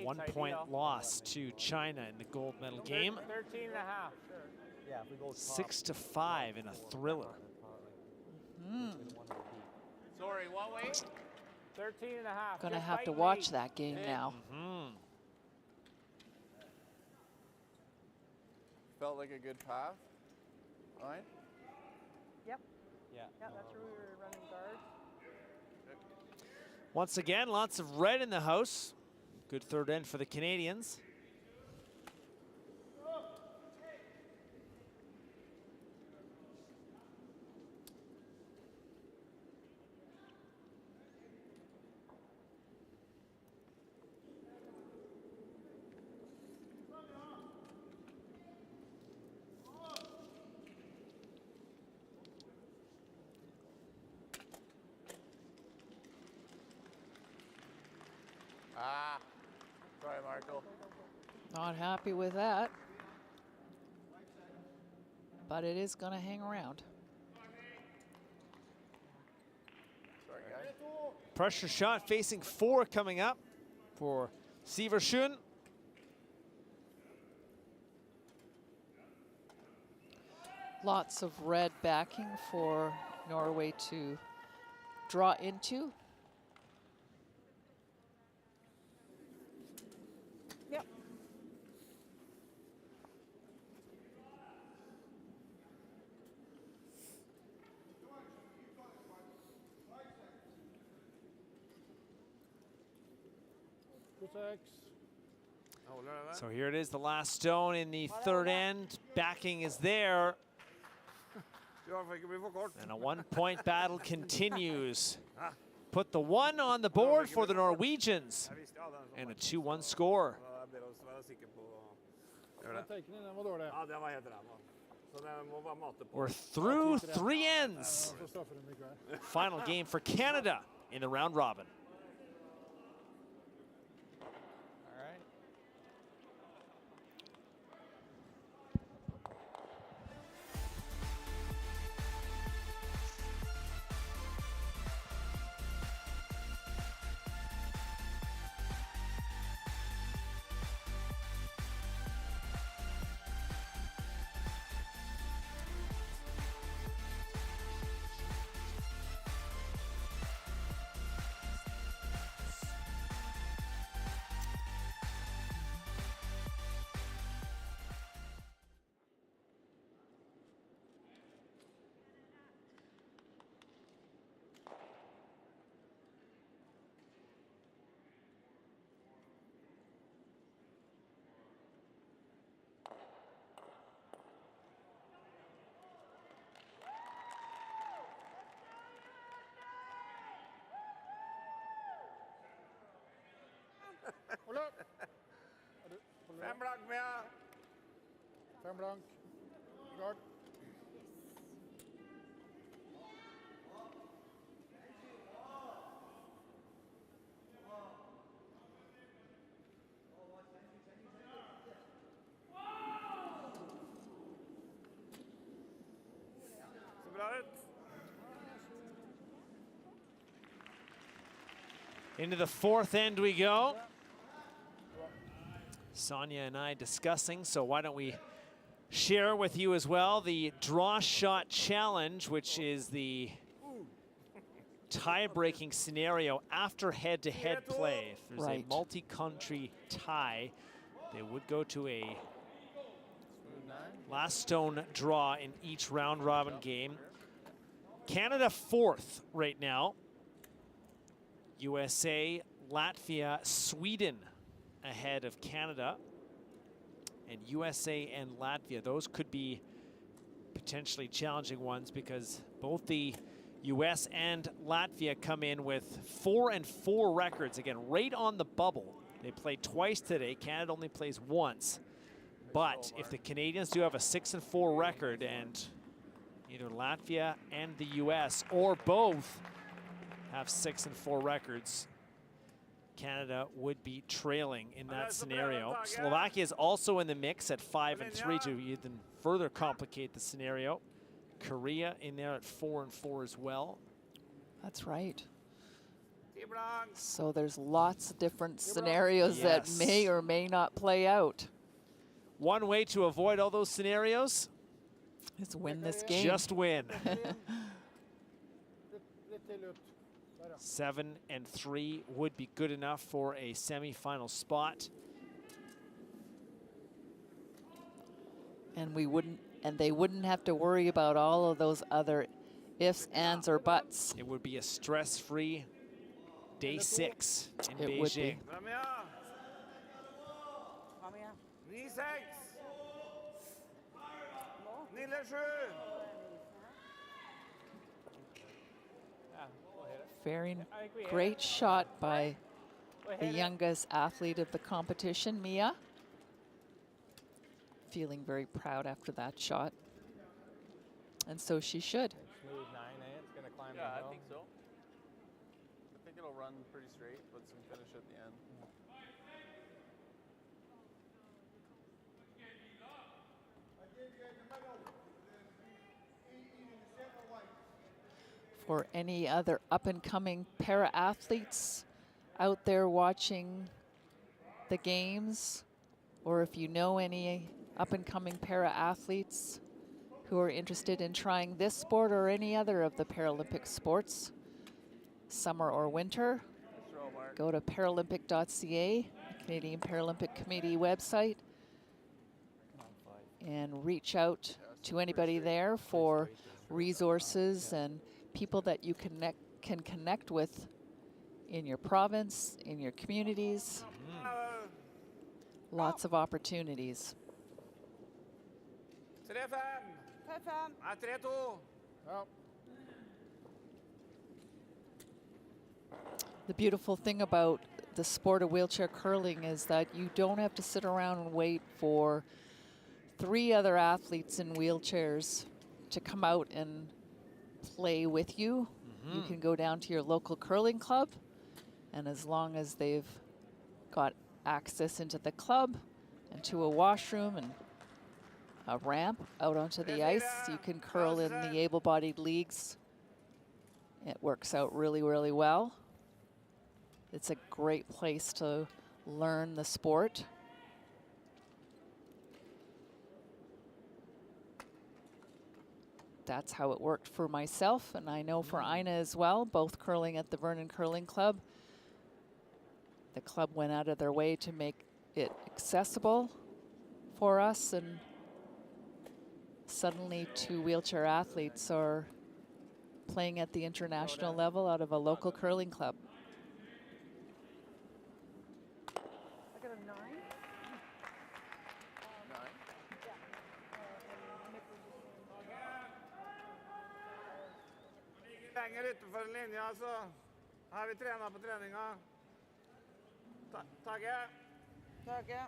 1 point loss to China in the gold medal game. 13 and a half. Yeah, if we go 6-5 in a thriller. Sorry, what weight? 13 and a half. Gonna Just have to fighting watch 8. that game now. Felt like a good path. Right? Yep. Yeah. Yeah, that's where we were running guard. Once again, lots of red in the house. Good third end for the Canadians. Ah. Sorry, Marco. Not happy with that. But it is gonna hang around. Sorry, guys. Pressure shot facing 4 coming up for Sivertsen. Lots of red backing for Norway to draw into. Yep. So here it is, the last stone in the third end. Backing is there. And a 1 point battle continues. Put the 1 on the board for the Norwegians. And a 2-1 score. We're through 3 ends. Final game for Canada in the round robin. All right. Fem blank med. 5 blank. Klart. Så bra ut. Into the 4th end we go. Sonia and I discussing, so why don't we share with you as well the draw shot challenge, which is the tie-breaking scenario after head-to-head play. If there's Right. a multi-country tie, they would go to a last stone draw in each round robin game. Canada 4th right now. USA, Latvia, Sweden ahead of Canada. And USA and Latvia, those could be potentially challenging ones because both the US and Latvia come in with 4-4 records. Again, right on the bubble. They played twice today. Canada only plays once. But if the Canadians do have a 6-4 record and either Latvia and the US or both have 6-4 records, Canada would be trailing in that scenario. Slovakia is also in the mix at 5-3 to even further complicate the scenario. Korea in there at 4-4 as well. That's right. So there's lots of different scenarios that may or may not play out. One way to avoid all those scenarios is win this game. Just win. 7-3 would be good enough for a semifinal spot. And they wouldn't have to worry about all of those other ifs, ands, or buts. It would be a stress-free day 6 in It Beijing. would be. Very great shot by the youngest athlete of the competition, Mia. Feeling very proud after that shot. And so she should. Smooth 9, eh? It's gonna climb the Yeah, hill. I think so. I think it'll run pretty straight, but some finish at the end. For any other up-and-coming para-athletes out there watching the games, or if you know any up-and-coming para-athletes who are interested in trying this sport or any other of the Paralympic sports, summer or winter, go to paralympic.ca, Canadian Paralympic Committee website, and reach out to anybody there for resources and people that you can connect with in your province, in your communities. Lots of opportunities. The beautiful thing about the sport of wheelchair curling is that you don't have to sit around and wait for 3 other athletes in wheelchairs to come out and play with you. You can go down to your local curling club, and as long as they've got access into the club and to a washroom and a ramp out onto the ice, you can curl in the able-bodied leagues. It works out really, really well. It's a great place to learn the sport. That's how it worked for myself, and I know for Ina as well, both curling at the Vernon Curling Club. The club went out of their way to make it accessible for us, and suddenly 2 wheelchair athletes are playing at the international level out of a local curling club. I got a 9. 9? Lenger utenfor linja, så har vi trena på treninga. Takk. Takk, ja.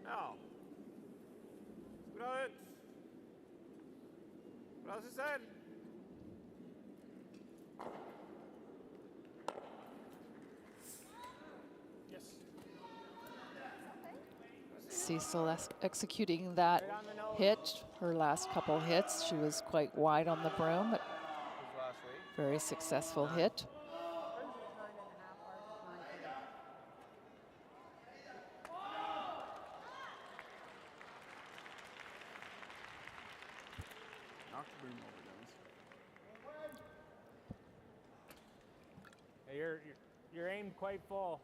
Ja. Bra ut. Bra, Sissel. Cecil executing that hit, her last couple hits. She was quite wide on the broom, but very successful hit. Knock the broom over, Dennis. Hey, you're aimed quite full.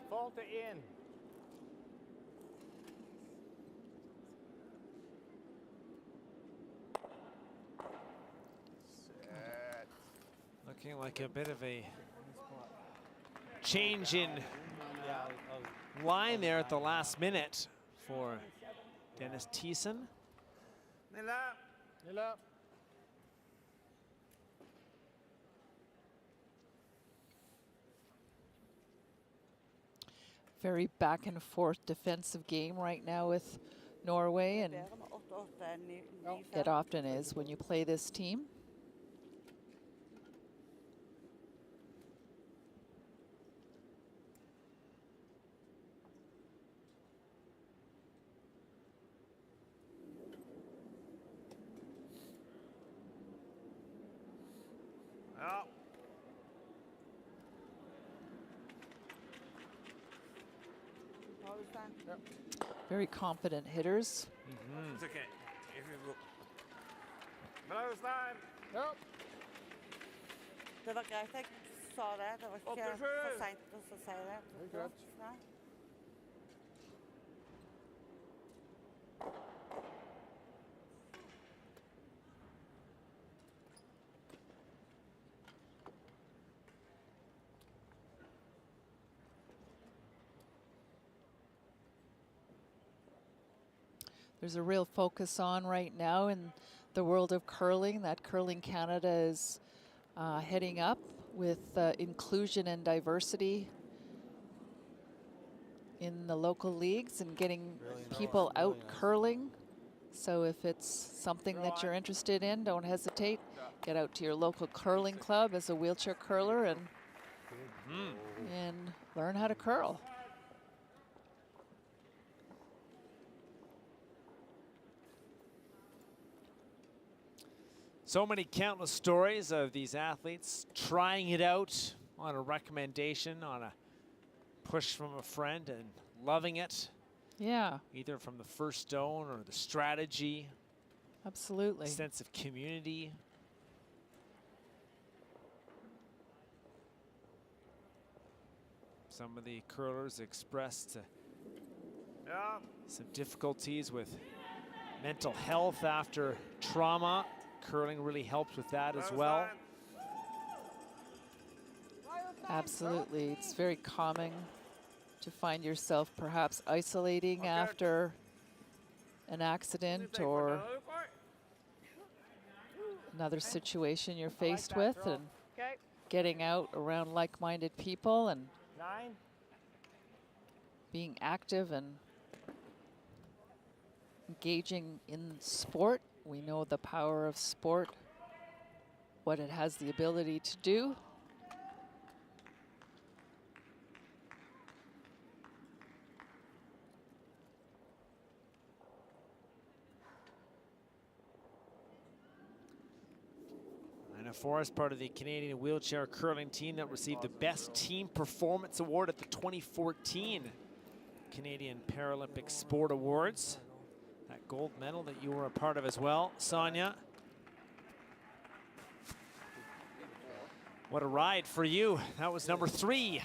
Fall to in. Looking like a bit of a change in line there at the last minute for Dennis Thiessen. Nilla. Nilla. Very back and forth defensive game right now with Norway, and Bedre med 8-8, 9-5. it often is when you play this team. Ja. Har du Stein? Very confident hitters. It's okay. If you go. Bra, Stein. Ja. Det var greit jeg sa det. Det var ikke 87. for sent å si det. Det er greit. Nei. There's a real focus on right now in the world of curling, that Curling Canada is heading up with inclusion and diversity in the local leagues and getting people out curling. So if it's something that you're interested in, don't hesitate. Get out to your local curling club as a wheelchair curler and learn how to curl. So many countless stories of these athletes trying it out on a recommendation, on a push from a friend, and loving it. Yeah, Either from the first stone or the strategy, absolutely. sense of community. Some of the curlers expressed Ja. some difficulties with mental health after trauma. Curling really helps with that as Bra, well. Stein. Absolutely. It's very common to find yourself perhaps isolating Okay. after an accident or another situation you're faced with, and Okay. getting out around like-minded people and 9. being active and engaging in sport. We know the power of sport, what it has the ability to do. Anna Forrest, part of the Canadian wheelchair curling team that received the Best Team Performance Award at the 2014 Canadian Paralympic Sport Awards. That gold medal that you were a part of as well, Sonia. What a ride for you. That was number 3.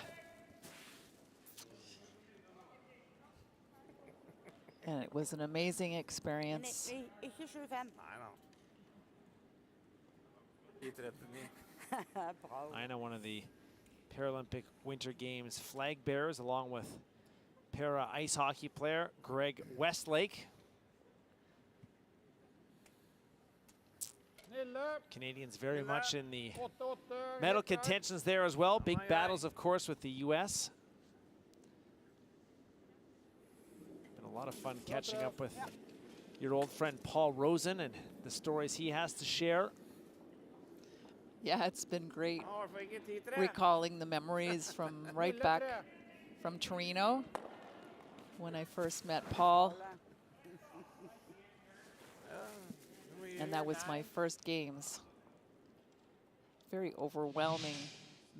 And it was an amazing Men experience. ikke 25. Nei da. 10:39. Bra. Ina, one of the Paralympic Winter Games flag bearers, along with para ice hockey player Greg Westlake. Nille. Canadians very much in the 8-8. medal contentions there as well. Big battles, of course, with the U.S. Been a lot of fun catching up with your old friend Paul Rosen and the stories he has to share. Yeah, it's been great Hvorfor ikke 10-3? recalling the memories from right back from Torino when I first met Paul. And that was my first games. Very overwhelming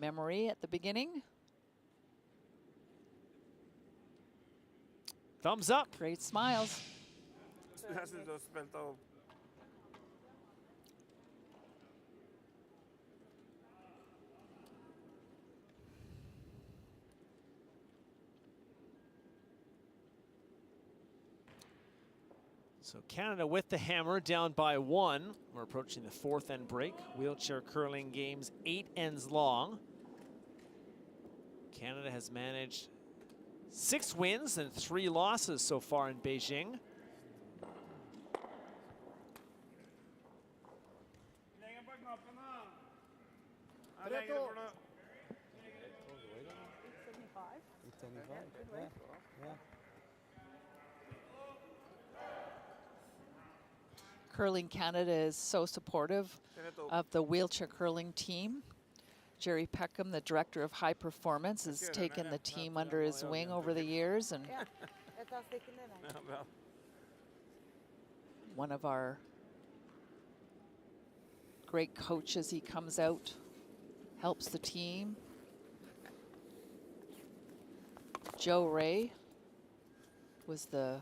memory at the beginning. Thumbs up. Great smiles. Jeg synes du har spilt av. So Canada with the hammer, down by 1. We're approaching the 4th end break. Wheelchair curling games 8 ends long. Canada has managed 6 wins and 3 losses so far in Beijing. Yeah. Curling Canada is so supportive of the wheelchair curling team. Jerry Peckham, the director of high performance, has taken the team under his wing over the years, and Ja, jeg tar stikkene der. Ja, bra. one of our great coaches. He comes out, helps the team. Joe Ray was the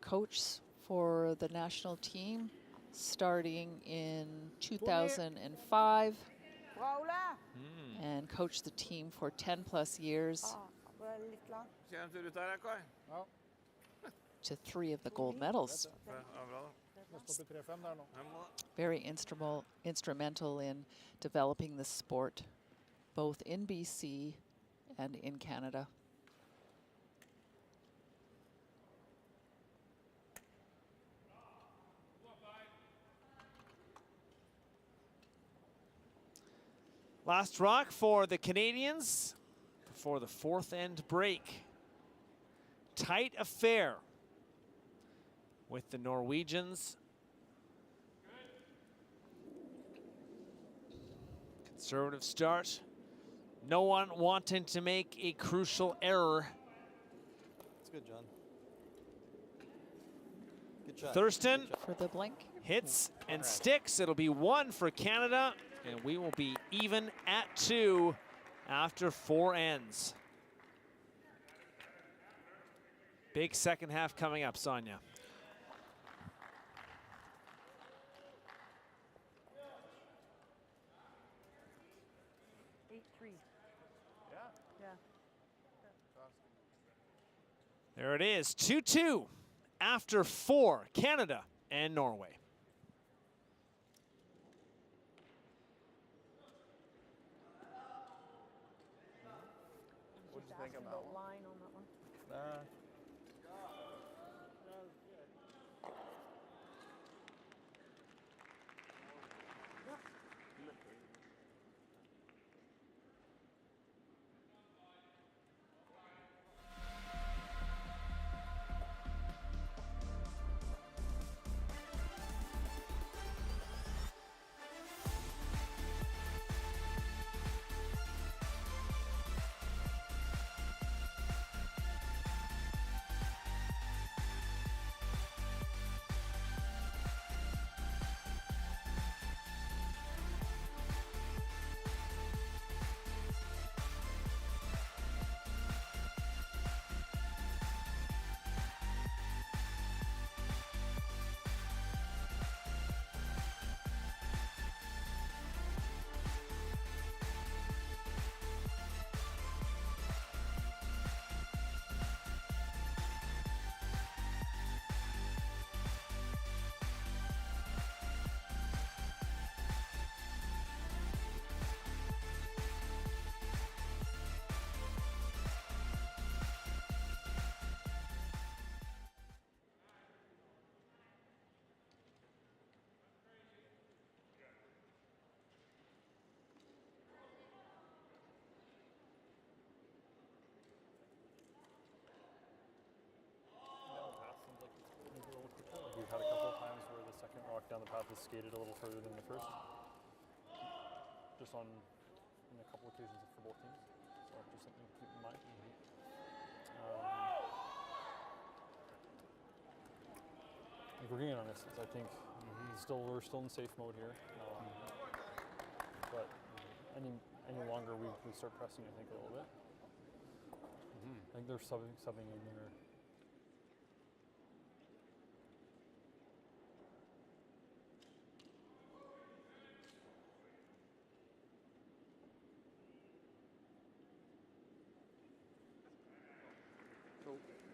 coach for the national team starting in 2005 Bra, Ola! and coached the team for 10 plus years Ah, det er litt langt. Ser en tur ut der, Kai. to 3 of the gold medals. Ja, bra da. Nesten opp i 3-5 der nå. Jeg må... Very instrumental in developing the sport, both in BC and in Canada. Last rock for the Canadians before the 4th end break. Tight affair with the Norwegians. Conservative start. No one wanting to make a crucial error. That's good, John. Good shot. Thurston For the blank. hits and sticks. It'll be 1 for Canada, and we will be even at 2 after 4 ends. Big second half coming up, Sonia. There it is, 2-2 after 4, Canada and Norway. What do you think of that one? Line on that one. We've had a couple of times where the second rock down the path is skated a little further than the first. Just on in a couple occasions for both teams. So just something to keep in mind. Agreeing on this, I think we're still in safe mode here. But any longer we start pressing, I think, a little bit. I think they're subbing in there.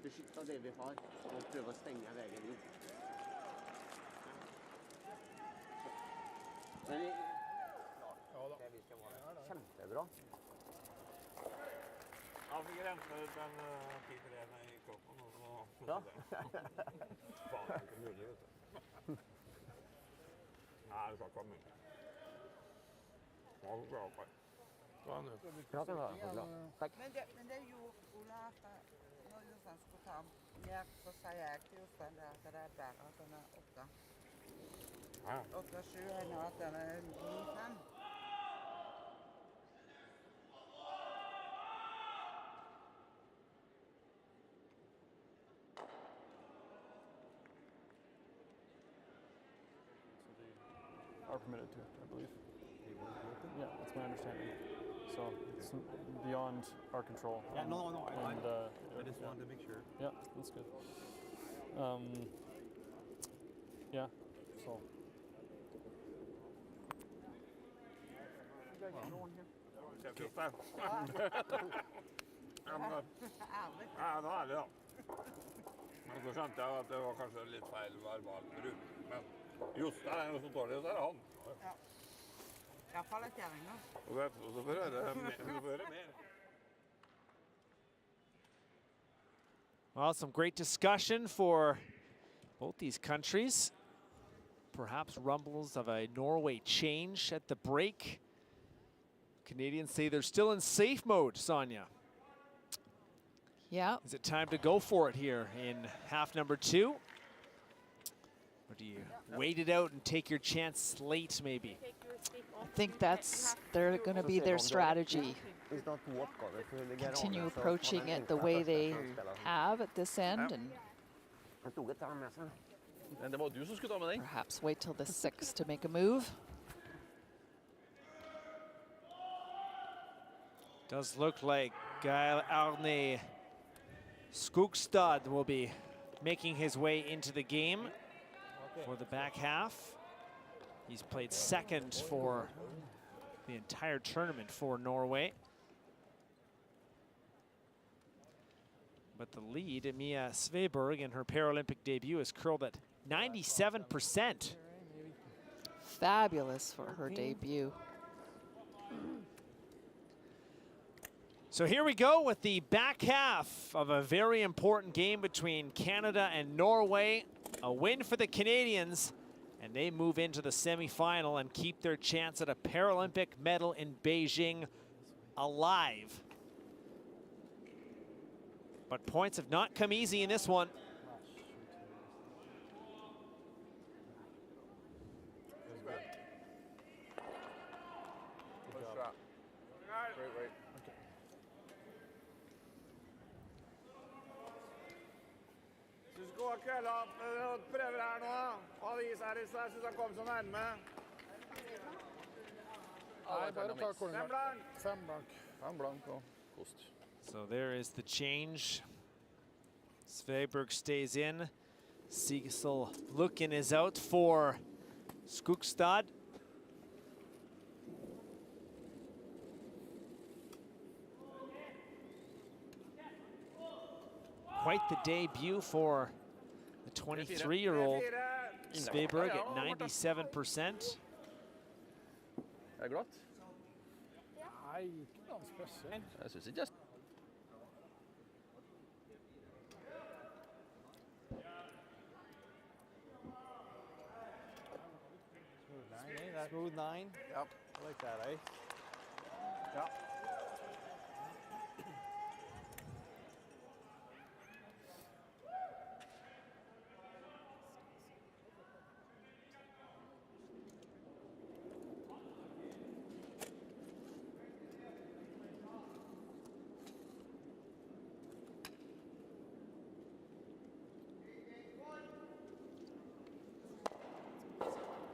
Beskytte det vi har, og prøve å stenge veien inn. Men det vi skal være kjempebra. Ja, vi grenser ut en piperene i kroppen. Ja. Faen, det er ikke mulig, vet du. Nei, det skal ikke være mulig. Ja, det skal være. Men det gjorde Ola når Jostein skulle ta mer, så sier jeg til Jostein at det er bedre at den er 8-7 enn at den er 9-5. Are permitted to, I believe. Yeah, that's my understanding. So it's beyond our control. Yeah, no, And, I just wanted to make sure. Yeah, that's good. Yeah, so. Ja, nå er det, ja. Men så skjønte jeg at det var kanskje litt feil verbal bruk. Men Jostein er noe så dårlig, så er det han. Ja. I hvert fall et kjæringer. Og så får jeg høre mer. Well, some great discussion for both these countries. Perhaps rumbles of a Norway change at the break. Canadians say they're still in safe mode, Sonia. Yeah. Is it time to go for it here in half number 2? Or do you wait it out and take your chance late, maybe? I think they're going to be their strategy. Continue approaching it the way they have at this end, and perhaps wait till the 6th to make a move. Does look like Geir Arne Skogstad will be making his way into the game for the back half. He's played second for the entire tournament for Norway. But the lead, Mia Sveberg, in her Paralympic debut is curled at 97%. Fabulous for her debut. So here we go with the back half of a very important game between Canada and Norway. A win for the Canadians, and they move into the semifinal and keep their chance at a Paralympic medal in Beijing alive. But points have not come easy in this one. God kveld, prøver her nå. Avis her i sted, jeg synes han kom så nærme. Nei, bare ta kornet. Fem blank. Fem blank og kost. So there is the change. Sveberg stays in. Siegsel Lukken is out for Skogstad. Quite the debut for the 23-year-old Sveberg at 97%. Er det glatt? Nei, ikke noe spesielt. Jeg synes ikke. Smooth 9. Yep. I like that, eh? Yep.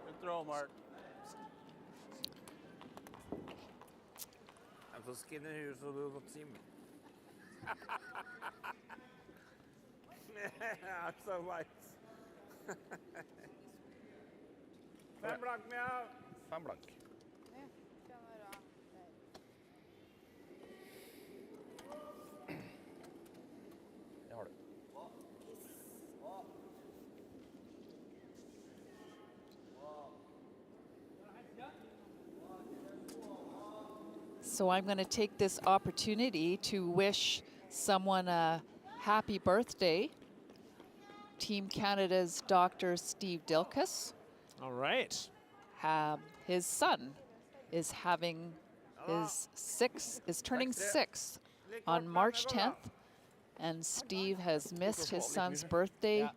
Good throw, Mark. I'm så skinny here, so du not see me. I'm so white. Fem blank, Mia. Fem blank. Jeg har det. So I'm going to take this opportunity to wish someone a happy birthday. Team Canada's Dr. Steve Dilkus. All right. His son is having is turning 6 on March 10th. And Steve has missed his son's birthday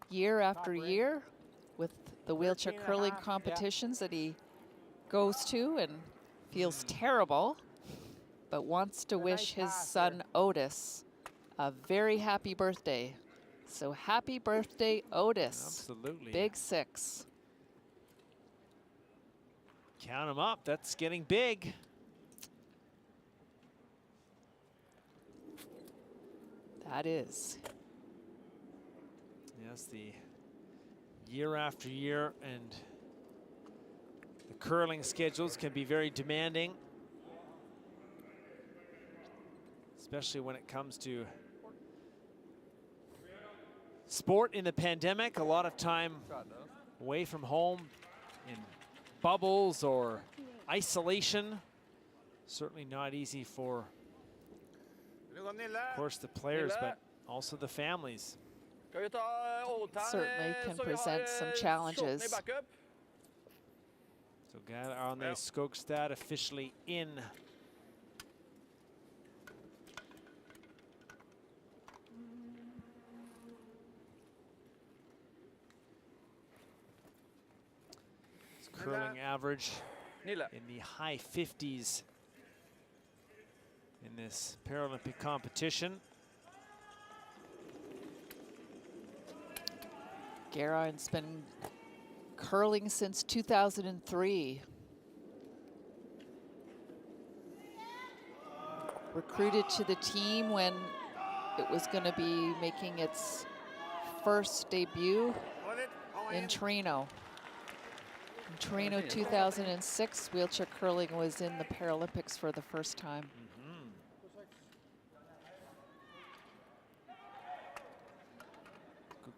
year after year with the wheelchair curling competitions that he goes to and feels terrible, but wants to wish his son Otis a very happy birthday. So happy birthday, Otis. Absolutely. Big 6. Count them up. That's getting big. That is. Yes, the year after year, and the curling schedules can be very demanding, especially when it comes to sport in the pandemic. A lot of time away from home in bubbles or isolation. Certainly not easy for, of course, the players, but also the families. Certainly can present some challenges. So Arne Skogstad officially in. His curling average in the high 50s in this Paralympic competition. Garon's been curling since 2003. Recruited to the team when it was going to be making its first debut in Torino. In Torino 2006, wheelchair curling was in the Paralympics for the first time.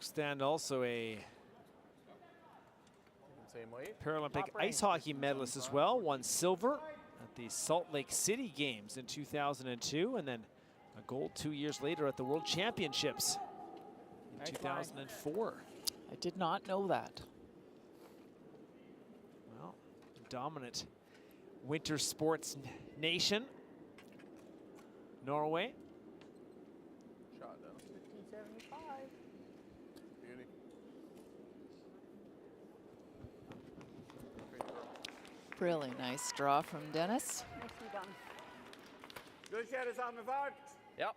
Stand also a Paralympic ice hockey medalist as well. Won silver at the Salt Lake City Games in 2002, and then a gold 2 years later at the World Championships in 2004. I did not know that. Well, dominant winter sports nation, Norway. 1575. Beauty. Really nice draw from Dennis. Nicely done. Du kjører samme fart. Ja.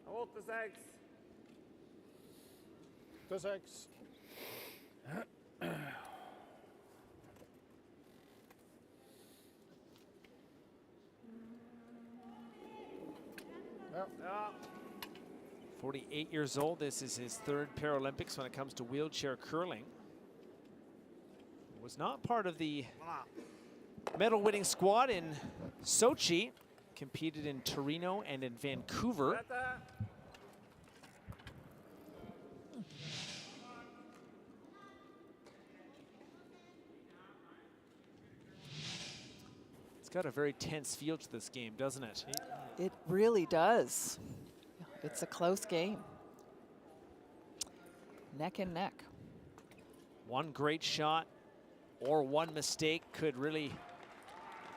Og 8-6. 8-6. Ja. 48 years old. This is his 3rd Paralympics when it comes to wheelchair curling. Was not part of the medal-winning squad in Sochi. Competed in Torino and in Vancouver. It's got a very tense feel to this game, doesn't it? It really does. It's a close game. Neck and neck. One great shot or one mistake could really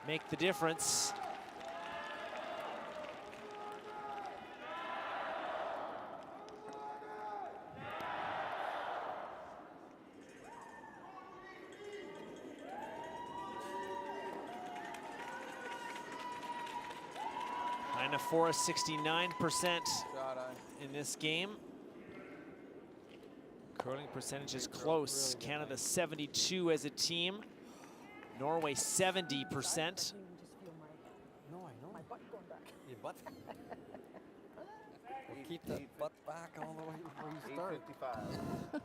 make the difference. For 69% in this game. Curling percentage is close. Canada 72 as a team. Norway 70%. No, I know. My butt going back. Your butt? We'll keep the butt back all the way before you start. 8:55.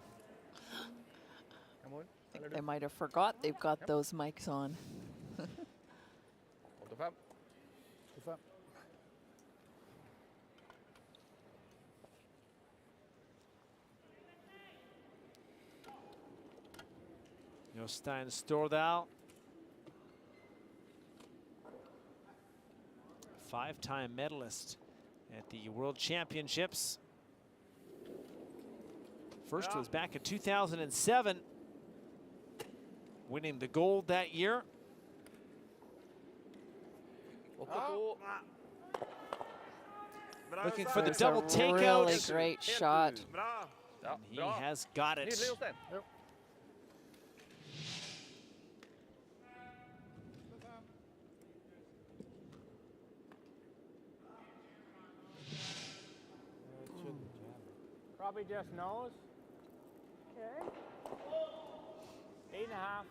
I think they might have forgot they've got those mics on. 85. Jostein Stordal, 5-time medalist at the World Championships. First was back in 2007. winning the gold that year. Looking for the There's double a takeout. really great shot. And he has got it. Probably just nose. Okay. 8.5.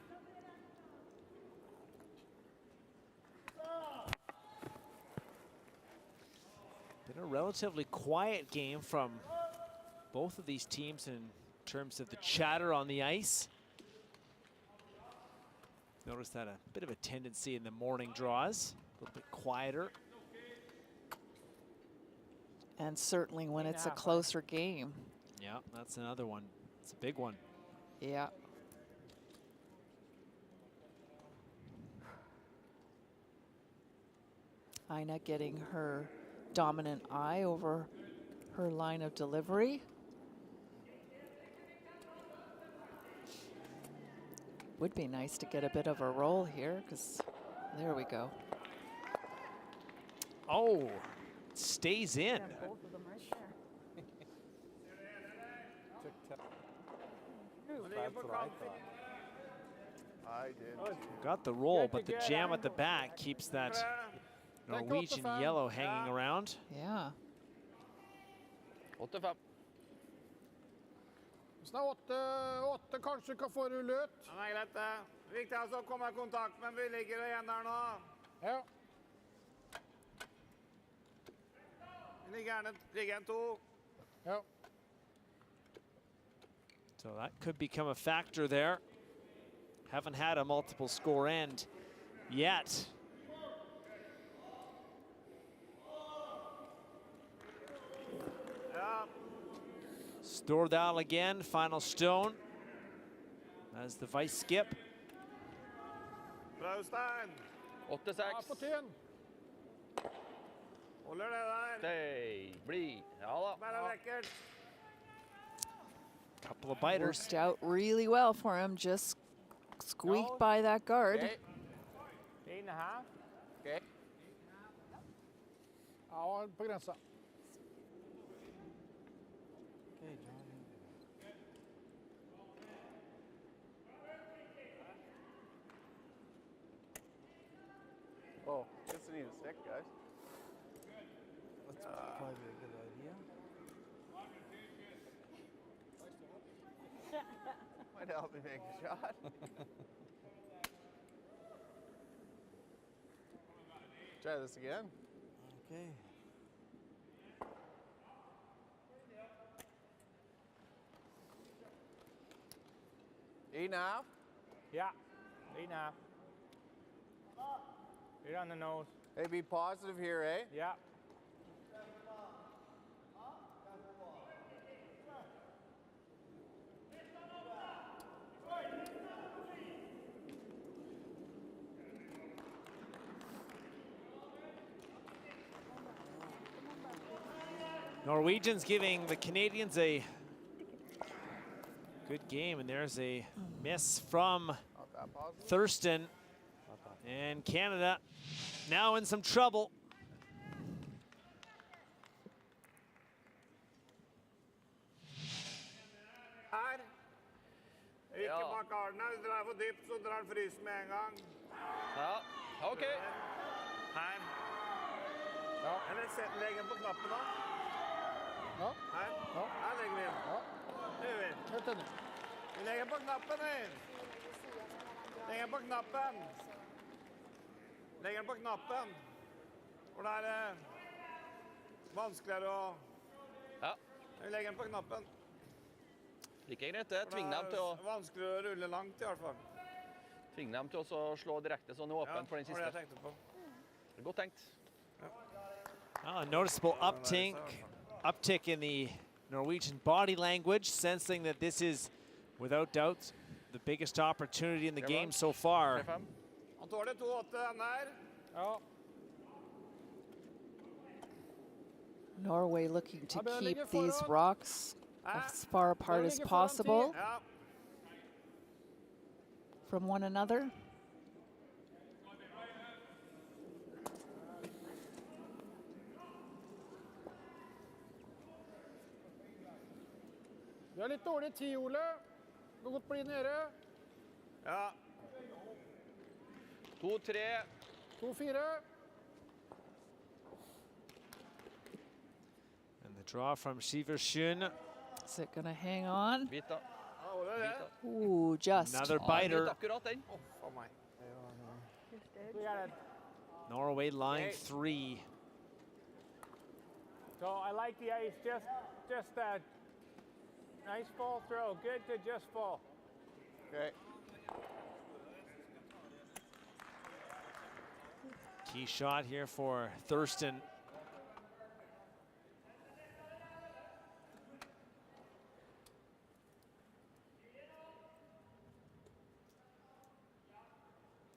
Been a relatively quiet game from both of these teams in terms of the chatter on the ice. Notice that a bit of a tendency in the morning draws, a little bit quieter. And certainly when it's a closer game. Yeah, that's another one. It's a big one. Yeah. Ina getting her dominant eye over her line of delivery. Would be nice to get a bit of a roll here, because there we go. Oh, stays in. Both of them right there. That's what I thought. I did. Got the roll, but the jam at the back keeps that Norwegian yellow hanging around. Yeah. 8-5. Snart 8, kanskje kan få rulle ut. Ja, det er greit det. Viktig å komme i kontakt, men vi ligger igjen der nå. Ja. Vi ligger igjen 2. Ja. So that could become a factor there. Haven't had a multiple score end yet. Stordal again, final stone as the vice skip. Braustein. 8-6. Holder det der. Stay, bli. Ja da. Bare lekkert. Couple of biters. Worked out really well for him, just squeaked by that guard. Okay. 8.5. Okay. Ja, på grensa. Okay, John. Oh, guess I need a stick, guys. That's probably a good idea. Might help me make a shot. Try this again. Okay. Eight and a half? Yeah, 8.5. Right on the nose. Hey, be positive here, eh? Yeah. Norwegians giving the Canadians a good game, and there's a miss from Thurston. And Canada now in some trouble. Her. Ikke bak armene. Hvis dere er for dypt, så drar den frysen med en gang. Ja, ok. Her. Ja. Eller legg den på knappen da. Ja. Her. Ja. Her legger vi den. Ja. Det gjør vi. Helt enig. Vi legger den på knappen, vi. Legger den på knappen. Legger den på knappen. For det er vanskeligere å... Ja. Vi legger den på knappen. Like greit det. Tving dem til å... Vanskeligere å rulle langt i hvert fall. Tving dem til å slå direkte sånn åpen for den siste. Ja, det var det jeg tenkte på. Det er godt tenkt. A noticeable uptick in the Norwegian body language, sensing that this is, without doubt, the biggest opportunity in the game so far. Han tåler 2-8, den der. Ja. Norway looking to keep these rocks as far apart as possible. Ja. from one another. Du er litt dårlig tid, Ole. Du kan godt bli nede. Ja. 2-3. 2-4. And the draw from Shiver-Shun. Is it going to hang on? Bit da. Ja, Ole, det. Ooh, just. Another biter. Akkurat den. For meg. Norway line 3. So I like the ice, just that nice fall throw, good to just fall. Okay. Key shot here for Thurston.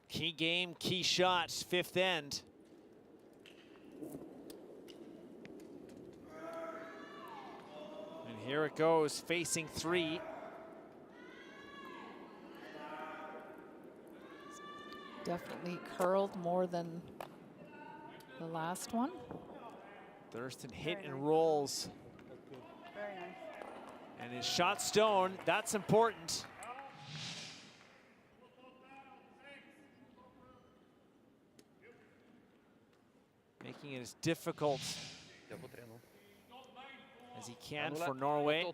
Key game, key shots, fifth end. And here it goes, facing 3. Definitely curled more than the last one. Thurston hit and rolls. Very nice. And his shot stone, that's important. Making it as difficult as he can for Norway.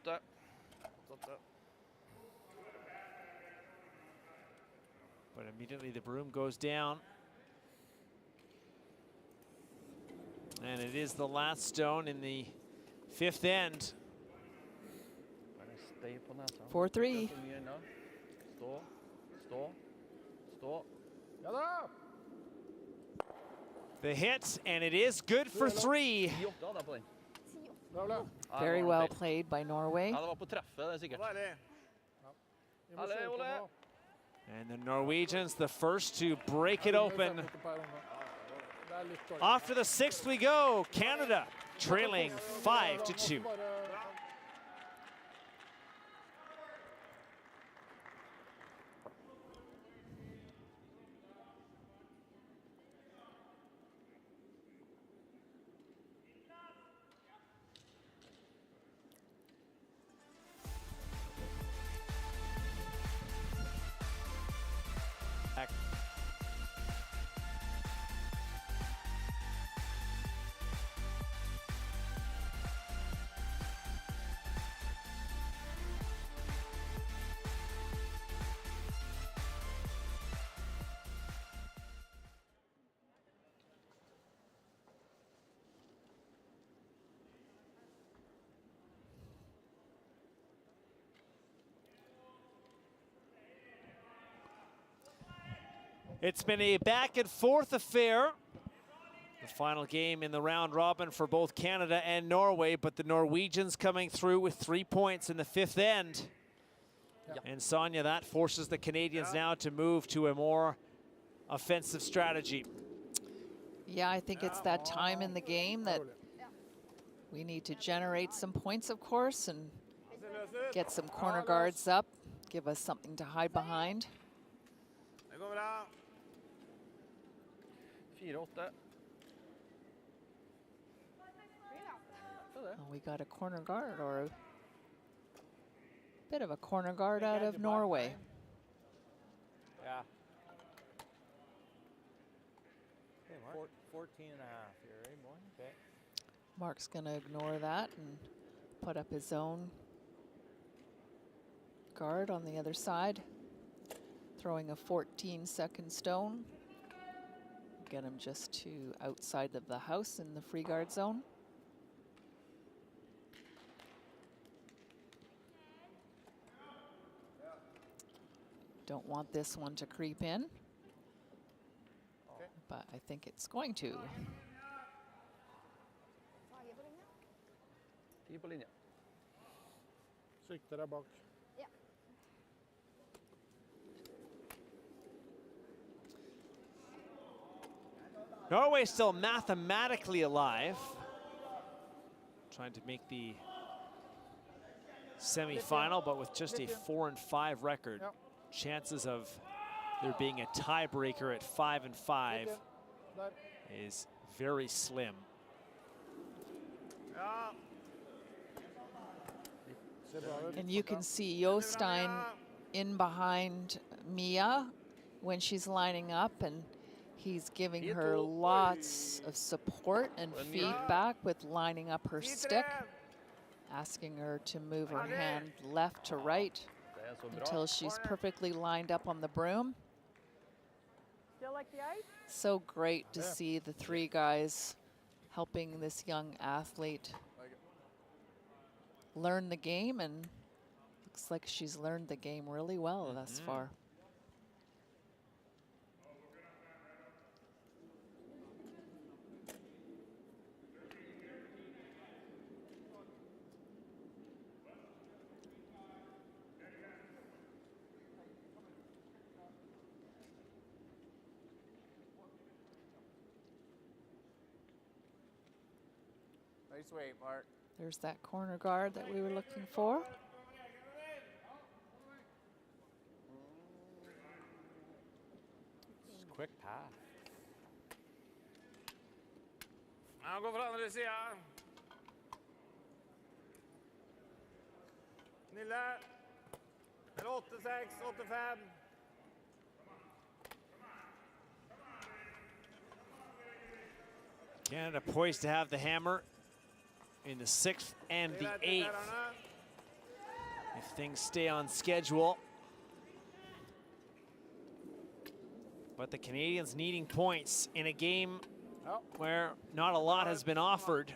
But immediately the broom goes down. And it is the last stone in the fifth end. 4-3. The hit, and it is good for 3. Very well played by Norway. And the Norwegians, the first to break it open. Off to the 6th we go. Canada trailing 5-2. It's been a back and forth affair. The final game in the round robin for both Canada and Norway, but the Norwegians coming through with 3 points in the fifth end. Yep. And Sonia, that forces the Canadians now to move to a more offensive strategy. Yeah, I think it's that time in the game that we need to generate some points, of course, and get some corner guards up, give us something to hide behind. Well, we got a corner guard, or a bit of a corner guard out of Norway. Yeah. 14 and a half here, eh, boy? Okay. Mark's going to ignore that and put up his own guard on the other side, throwing a 14-second stone. Get him just to outside of the house in the free guard zone. Don't want this one to creep in, but I think it's going to. Sikter deg bak. Norway still mathematically alive. Trying to make the semi-final, but with just a 4-5 record. Chances of there being a tiebreaker at 5-5 is very slim. And you can see Jostein in behind Mia when she's lining up, and he's giving her lots of support and feedback with lining up her stick, asking her to move her hand left to right until she's perfectly lined up on the broom. Still like the ice? So great to see the three guys helping this young athlete learn the game, and looks like she's learned the game really well thus far. Nice weight, Mark. There's that corner guard that we were looking for. Quick pass. Han går fra andre sida. Nille. Eller 8-6, 8-5. Canada poised to have the hammer in the 6th and the 8th if things stay on schedule. But the Canadians needing points in a game where not a lot has been offered.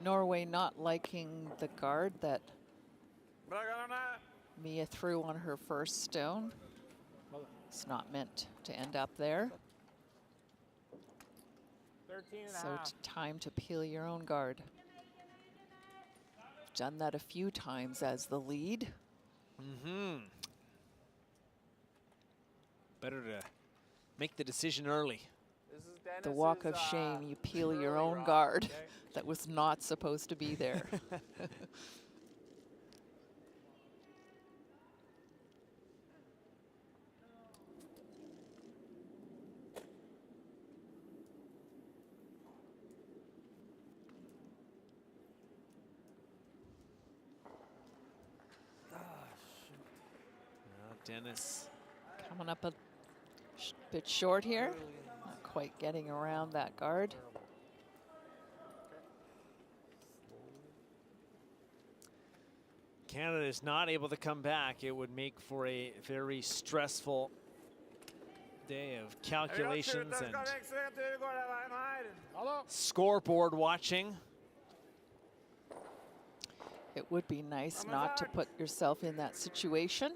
Norway not liking the guard that Mia threw on her first stone. It's not meant to end up there. 13 and a So half. time to peel your own guard. Done that a few times as the lead. Better to make the decision early. This is Dennis's, The walk of shame, you peel your own guard that was not supposed to be there. Dennis Coming up a bit short here. Not quite getting around that guard. Canada is not able to come back. It would make for a very stressful day of calculations and scoreboard watching. It would be nice not to put yourself in that situation.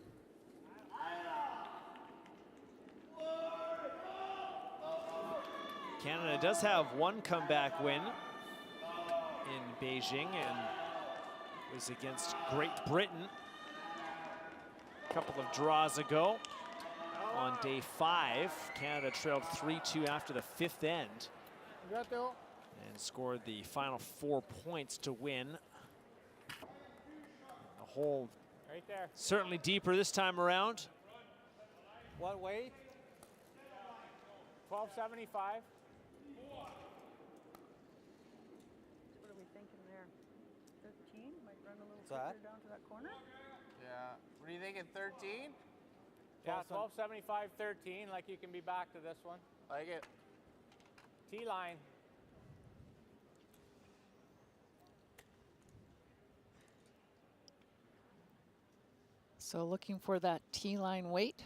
Canada does have one comeback win in Beijing, and it was against Great Britain a couple of draws ago. On day 5, Canada trailed 3-2 after the 5th end and scored the final 4 points to win. The hole Right there. certainly deeper this time around. What weight? 1275. What are we thinking there? 13? Might run a little What's that? quicker down to that corner? Yeah. What are you thinking, 13? Yeah, 1275, 13. Like you can be back to this one. Like it. T-line. So looking for that T-line weight.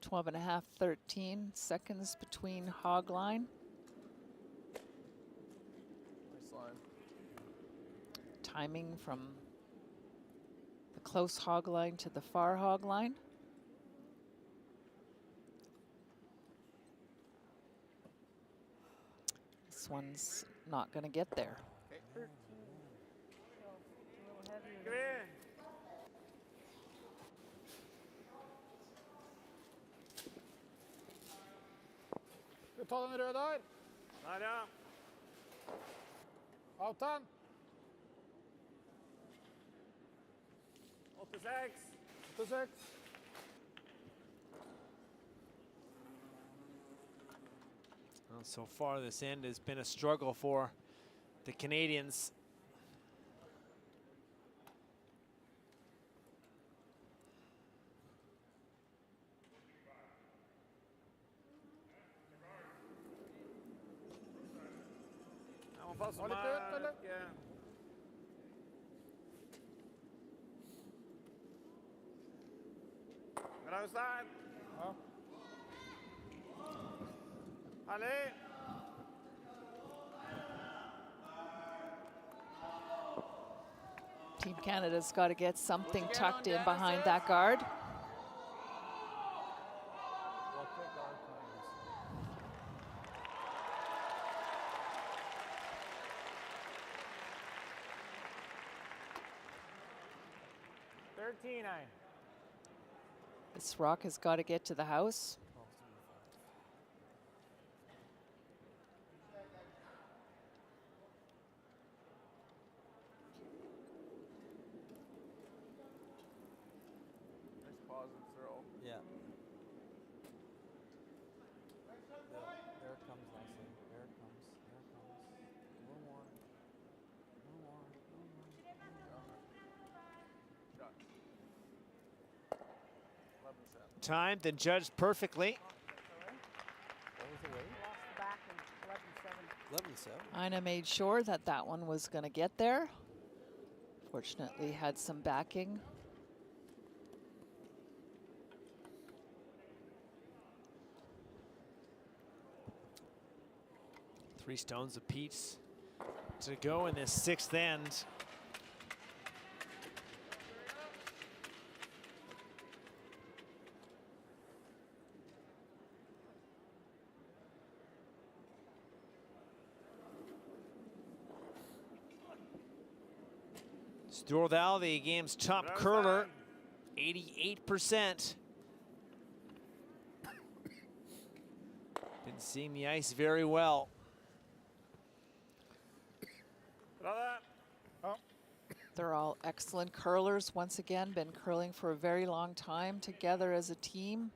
12.5, 13 seconds between hog line. Nice line. Timing from the close hog line to the far hog line. This one's not going to get there. 13. So, a little heavier. Kom igjen. Skal vi ta den røde der? Der, ja. Out den. 86. 86. Well, so far this end has been a struggle for the Canadians. Var litt ut, eller? Raus der. Ja. Herlig. Team Canada's got to get something tucked in behind that guard. This rock has got to get to the house. Nice positive throw. Yeah. There it comes, Leslie. There it comes. There it comes. A little more. A little more. A little more. Shot. 11-7. Timed and judged perfectly. What was the weight? 11-7. Ina made sure that that one was going to get there. Fortunately, had some backing. Three stones apiece to go in this sixth end. Storval, the game's top curler, 88%. Been seeing the ice very well. They're all excellent curlers. Once again, been curling for a very long time together as a team.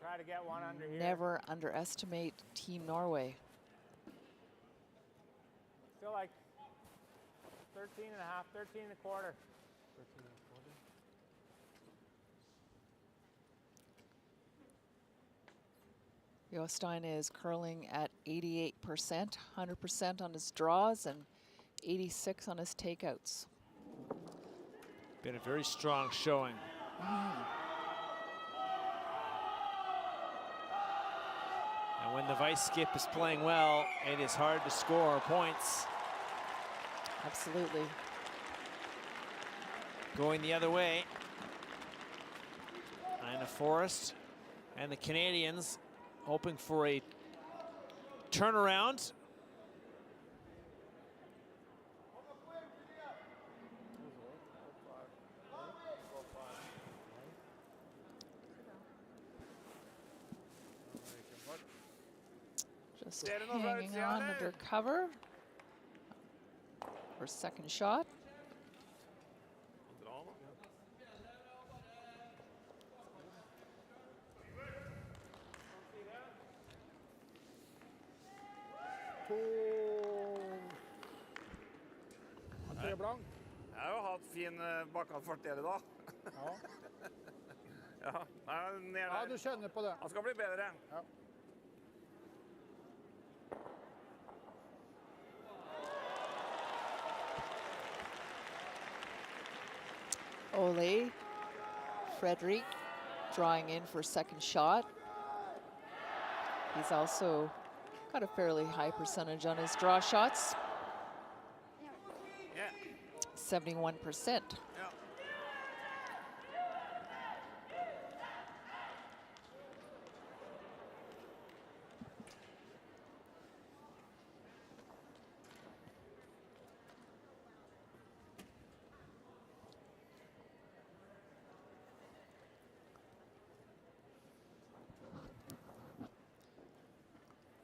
Try to get one under here. Never underestimate Team Norway. Still like 13 and a half, 13 and a quarter. 13 and a quarter. Jostein is curling at 88%, 100% on his draws and 86 on his takeouts. Been a very strong showing. And when the vice skip is playing well, it is hard to score points. Absolutely. Going the other way, Ina Forrest and the Canadians hoping for a turnaround. Just hanging on under cover for second shot. Jeg har jo hatt fin bakkantfart dere da. Ja. Ja, ned der. Ja, du kjenner på det. Han skal bli bedre. Ja. Ole Frederick drawing in for second shot. He's also got a fairly high percentage on his draw shots. 71%.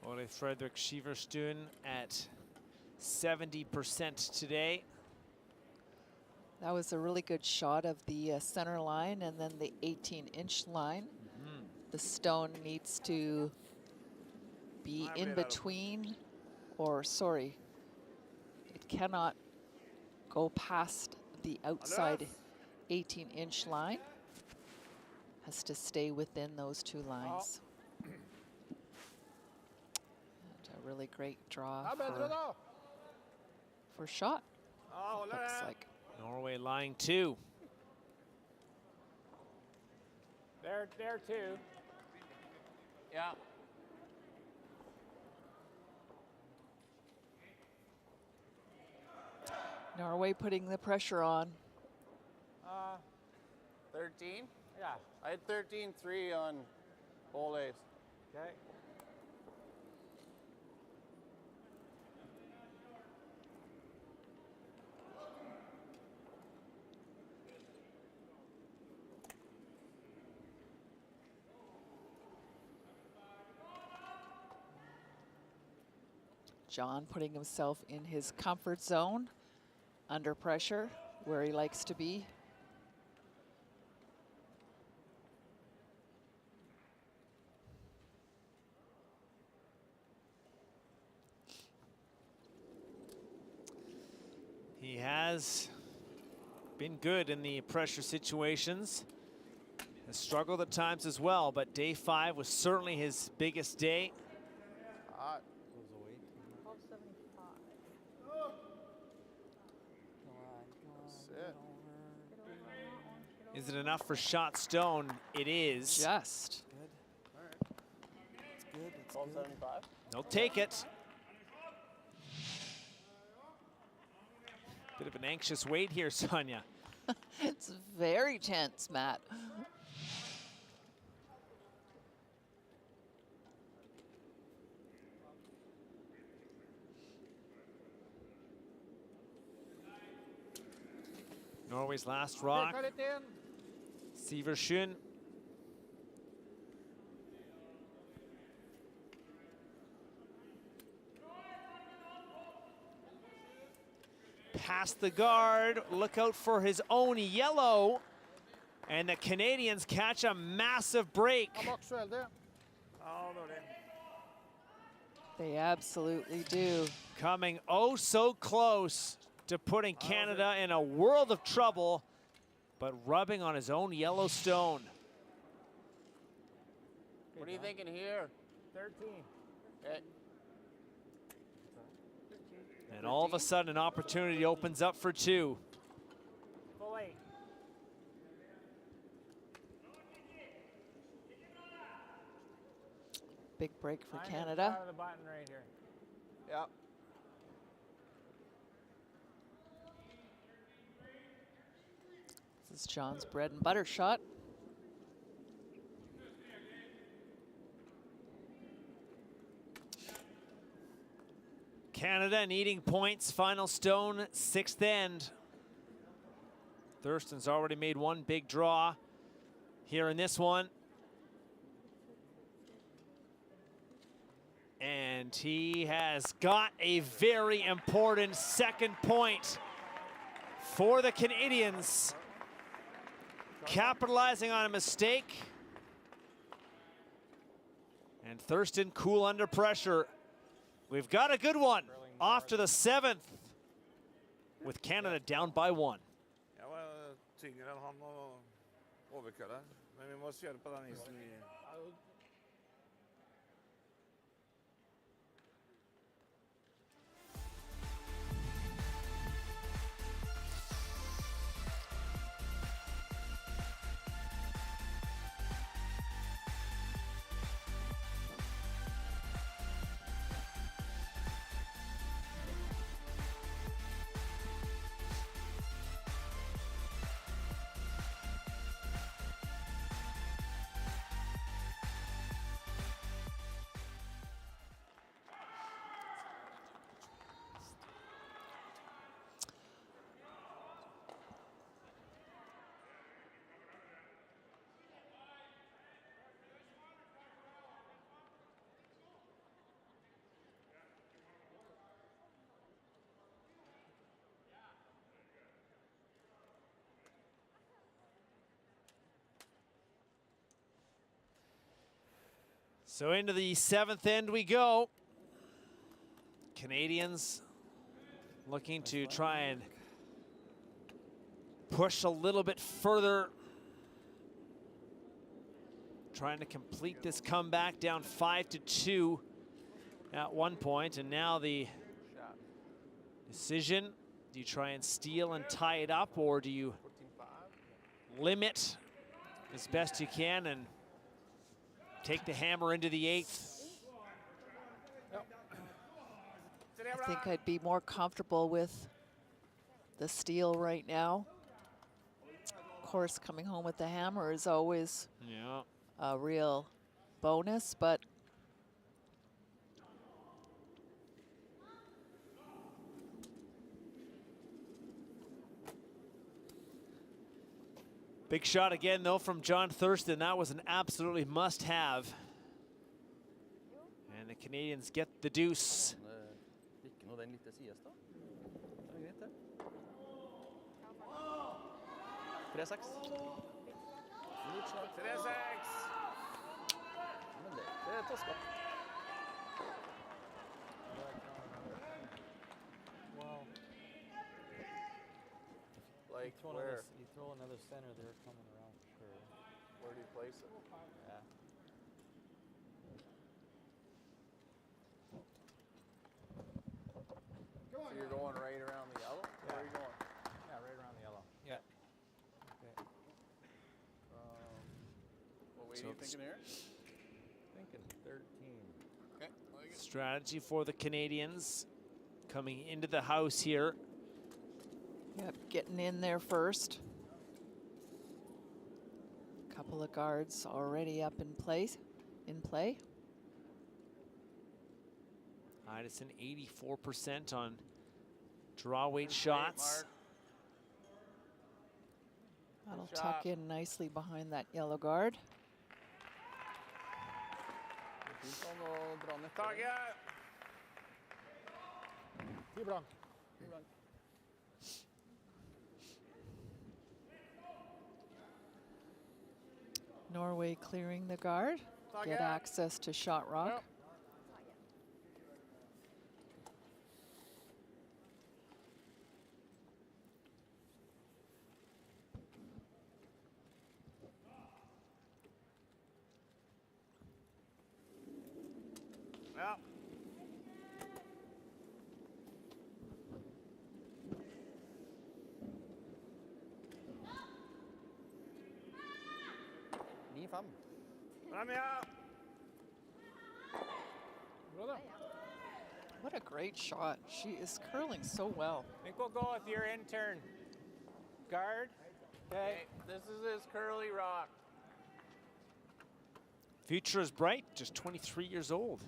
Ole Fredrik Schiverstuen at 70% today. That was a really good shot of the center line and then the 18-inch line. The stone needs to be in between, or sorry, it cannot go past the outside 18-inch line. Has to stay within those two lines. And a really great draw for shot, looks like. Norway line 2. There too. Yeah. Norway putting the pressure on. 13? Yeah. I had 13-3 on bowl ace. Okay. John putting himself in his comfort zone, under pressure, where he likes to be. He has been good in the pressure situations. Has struggled at times as well, but day 5 was certainly his biggest day. Is it enough for shot stone? It is. Just. Good. All right. It's good. It's 12.75. They'll take it. Bit of an anxious wait here, Sonia. It's very tense, Matt. Norway's last rock. Siversjøen. Past the guard, look out for his own yellow. And the Canadians catch a massive break. They absolutely do. Coming oh so close to putting Canada in a world of trouble, but rubbing on his own yellow stone. What are you thinking here? 13. Okay. And all of a sudden, an opportunity opens up for 2. Full 8. Big break for Canada. The button right here. Yep. This is John's bread and butter shot. Canada needing points, final stone, 6th end. Thurston's already made one big draw here in this one. And he has got a very important second point for the Canadians. Capitalizing on a mistake. And Thurston cool under pressure. We've got a good one off to the 7th with Canada down by 1. Jeg var tyngre enn han og overkølle, men vi må kjøre på den isen vi So into the 7th end we go. Canadians looking to try and push a little bit further. Trying to complete this comeback, down 5-2 at one point, and now the decision, do you try and steal and tie it up, or do you limit as best you can and take the hammer into the 8th? I think I'd be more comfortable with the steal right now. Of course, coming home with the hammer is always a real bonus, but big shot again, though, from John Thurston. That was an absolutely must-have. And the Canadians get the deuce. Like where? You throw another center, they're coming around for sure. Where do you place it? Yeah. So you're going right around the yellow? Yeah. Where are you going? Yeah, right around the yellow. Yeah. Okay. What weight are you thinking here? Thinking 13. Okay. Like it. Strategy for the Canadians coming into the house here. yep, getting in there first. Couple of guards already up in place, in play. Idison 84% on draw weight shots. That'll tuck in nicely behind that yellow guard. Norway clearing the guard, get access to shot rock. Ja. Kom igjen! What a great shot. She is curling so well. I think we'll go with your intern. Guard. Okay, this is his curly rock. Future is bright, just 23 years old.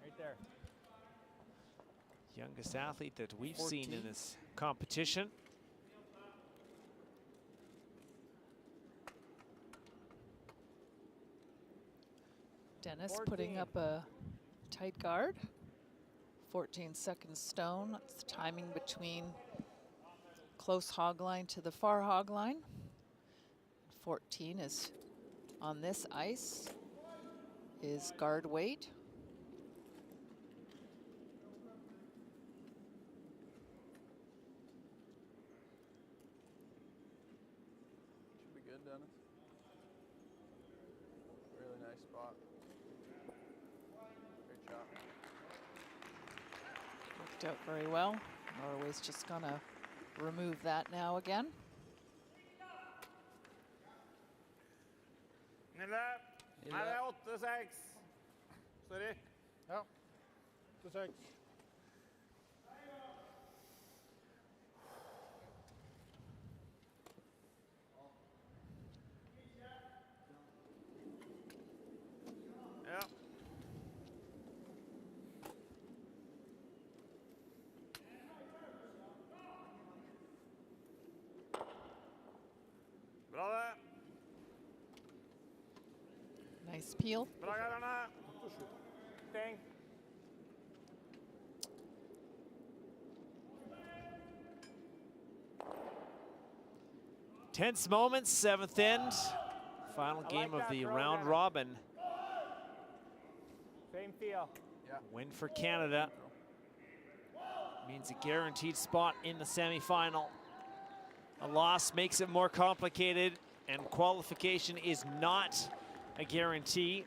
Right there. Youngest athlete that we've 14. seen in this competition. Dennis 14. putting up a tight guard. 14 seconds stone. That's the timing between close hog line to the far hog line. 14 is on this ice is guard weight. Should be good, Dennis. Really nice spot. Great shot. Worked out very well. Norway's just gonna remove that now again. Nille. Her er 8-6. Sorry. Ja. 8-6. Ja. Bra det. Nice peel. Bra, gutterne. Ting. Tense moments, 7th end. Final game of the round robin. Same feel. Yeah. Win for Canada means a guaranteed spot in the semifinal. A loss makes it more complicated, and qualification is not a guarantee.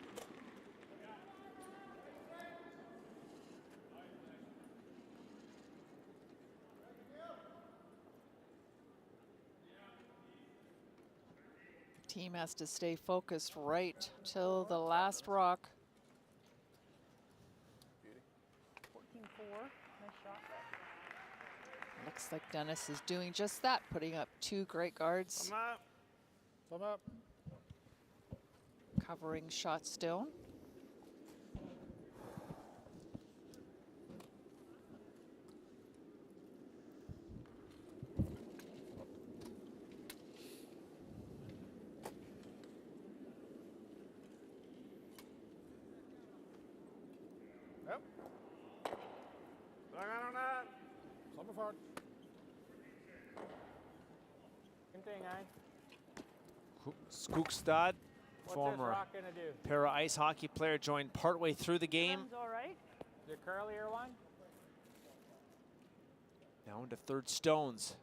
Team has to stay focused right till the last rock. 14-4. Nice shot. Looks like Dennis is doing just that, putting up 2 great guards. Come up. Come up. Covering shot stone. Yep. Langer on that. Sommer fart. Same thing, Skogstad, What's former this rock gonna do? para ice hockey player, joined partway through the game. Runs all right. The curlier one? Now into third stones.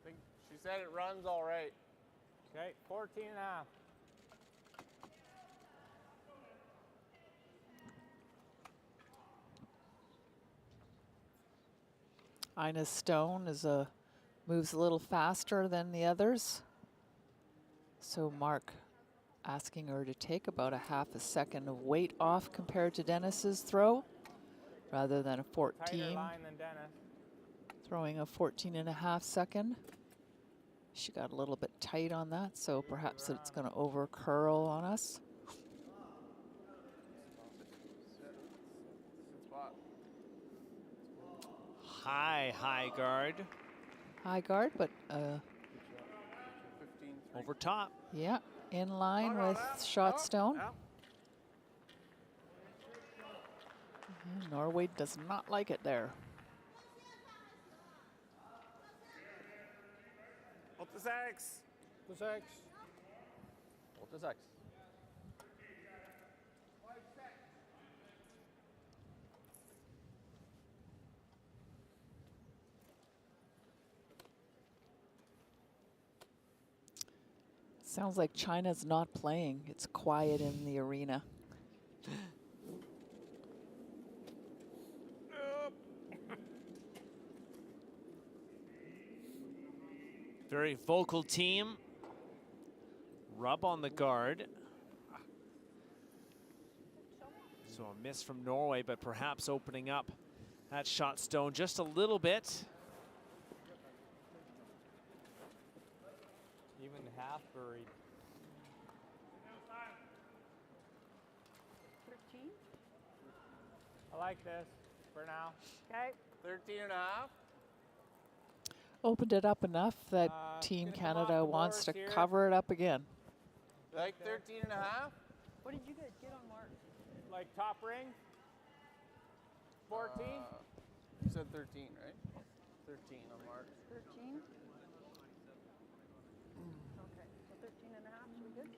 I think she said it runs all right. Okay, 14 and a half. Ina Stone moves a little faster than the others. So Mark asking her to take about a half a second of weight off compared to Dennis's throw, rather than a 14. Tighter line than Dennis. Throwing a 14.5 second. She got a little bit tight on that, so perhaps it's going to over curl on us. Spot. High guard. High guard, but 15-3. Over top. yeah, in line with shot stone. Norway does not like it there. 86. 86. 86. Sounds like China's not playing. It's quiet in the arena. Very vocal team. Rub on the guard. So a miss from Norway, but perhaps opening up that shot stone just a little bit. Even half buried. 13. I like this for now. Okay. 13 and a half. Opened it up enough that Team gonna come off Canada the wants to boards here. cover it up again. Like 13 and a half? What did you guys get on Mark? Like top ring? 14? You said 13, right? 13 on Mark. 13. Okay, so 13 and a half, should we good?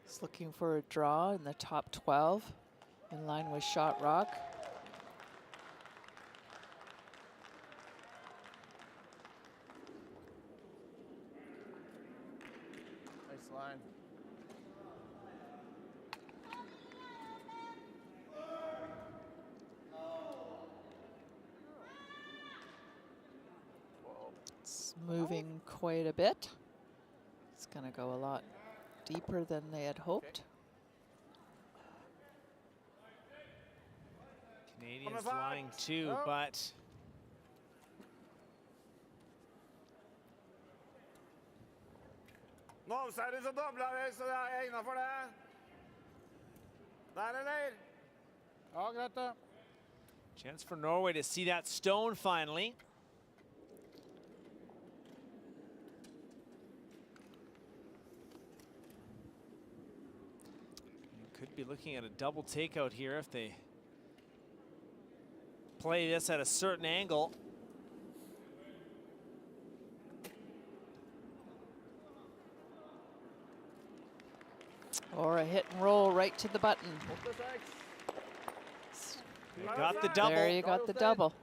He's looking for a draw in the top 12, in line with Shot Rock. Nice line. It's moving quite a bit. It's going to go a lot deeper than they had hoped. Canadians flying too, but Nå offside så dobler vi, så det er innenfor det. Der eller? Ja, greit det. chance for Norway to see that stone finally. Could be looking at a double takeout here if they play this at a certain angle. Or a hit and roll right to the button. You got the double. There you got the double.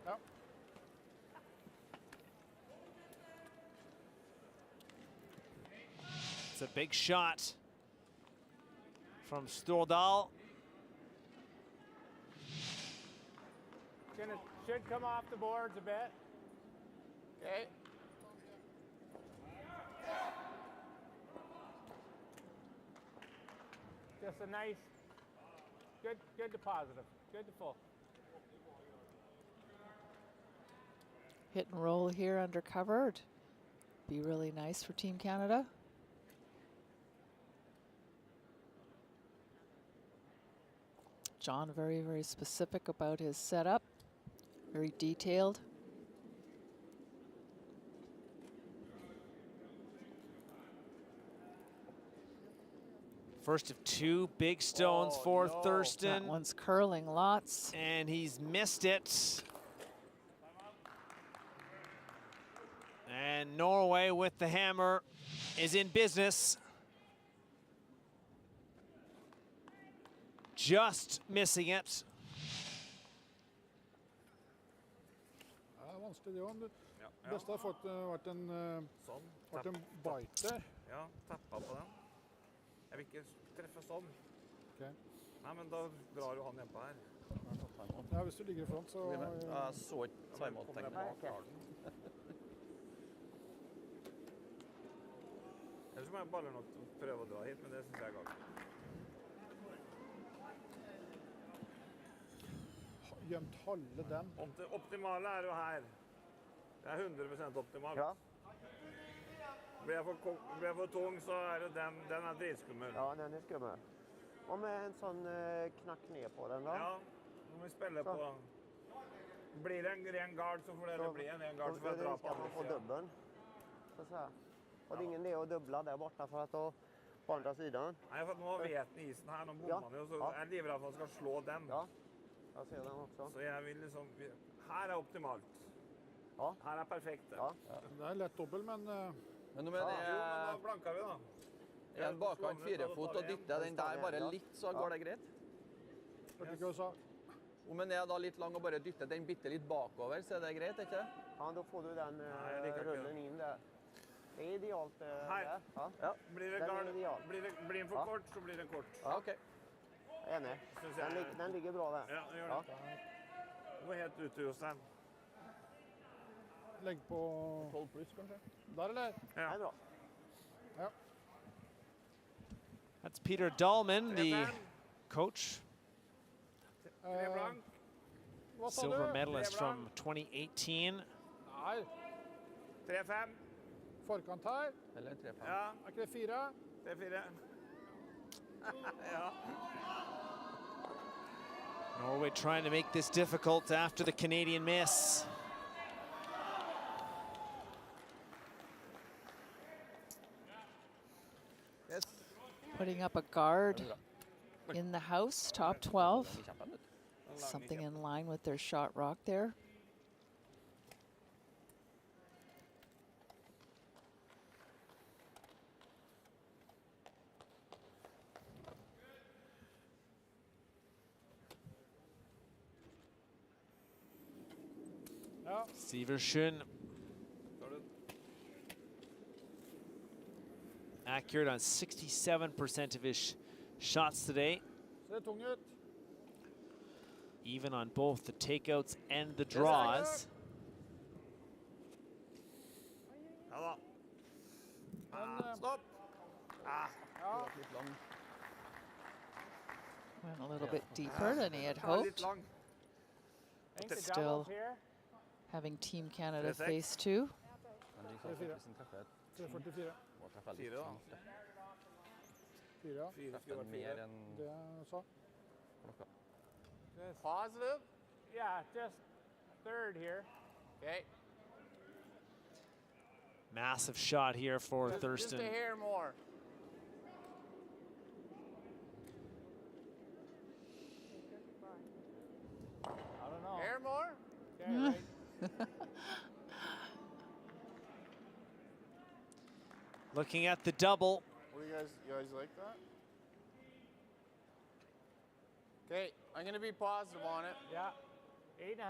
It's a big shot from Stordal. Should come off the boards a bit. Okay. Just a nice, good to positive, good to full. Hit and roll here under cover. Be really nice for Team Canada. John very, very specific about his setup. Very detailed. First of two big stones for Thurston. That one's curling lots. And he's missed it. And Norway with the hammer is in business. Just missing it. Vanskelig det òg. Det beste har vært en bite der. Ja, tappa på den. Jeg vil ikke treffe sånn. Okay. Nei, men da drar jo han hjemme her. Ja, hvis du ligger i front, så... Jeg så ikke timeout-tegnet. Ellers må jeg bare nok prøve å dra hit, men det synes jeg er galt. Gjemt halve den. Optimale er jo her. Det er 100% optimalt. Ja. Blir jeg for tung, så er det den er dritskummel. Ja, den er skummel. Hva med en sånn knakk ned på den da? Ja, nå må vi spille på. Blir det en ren gard, så får det bli en ren gard, så får jeg dra på andre siden. Dubben. Og det er ingen det å dubbla der borte for at å på andre siden. Nei, for nå vet den isen her, nå bommer man jo, så jeg er livredd at man skal slå den. Ja, jeg ser den også. Så jeg vil liksom, her er optimalt. Ja. Her er perfekt. Ja. Det er lett dobbel, men... Men nå mener jeg... Jo, men da blanker vi da. En bakhånd 4-fot og dytte den der bare litt, så går det greit. Hørte ikke hva du sa? Om den er da litt lang og bare dytte den bitte litt bakover, så er det greit, ikke? Ja, da får du den rullen inn der. Det er idealt her. Ja. Blir den for kort, så blir den kort. Ja, ok. Enig. Den ligger bra der. Ja, den gjør det. Du var helt ute, Jostein. Legg på... 12 pluss, kanskje? Der, eller? Ja. Det er bra. Ja. That's Peter Dahlman, the coach. Silver medalist from 2018. Nei. 3-5. Forkant her. Eller 3-5. Ja. Er ikke det 4? Det er 4. Ja. Norway trying to make this difficult after the Canadian miss. Yes. Putting up a guard in the house, top 12. Something in line with their shot rock there. Seversson accurate on 67% of his shots today. Even on both the takeouts and the draws. Stop. Went a little bit deeper than he had hoped. But still having Team Canada face two. Positive? Yeah, just third here. Okay. Massive shot here for Thurston. Just a hair more. I don't know. Hair more? Okay, right. Looking at the double. What do you guys like that? Okay, I'm going to be positive on it. Yeah. 8.5.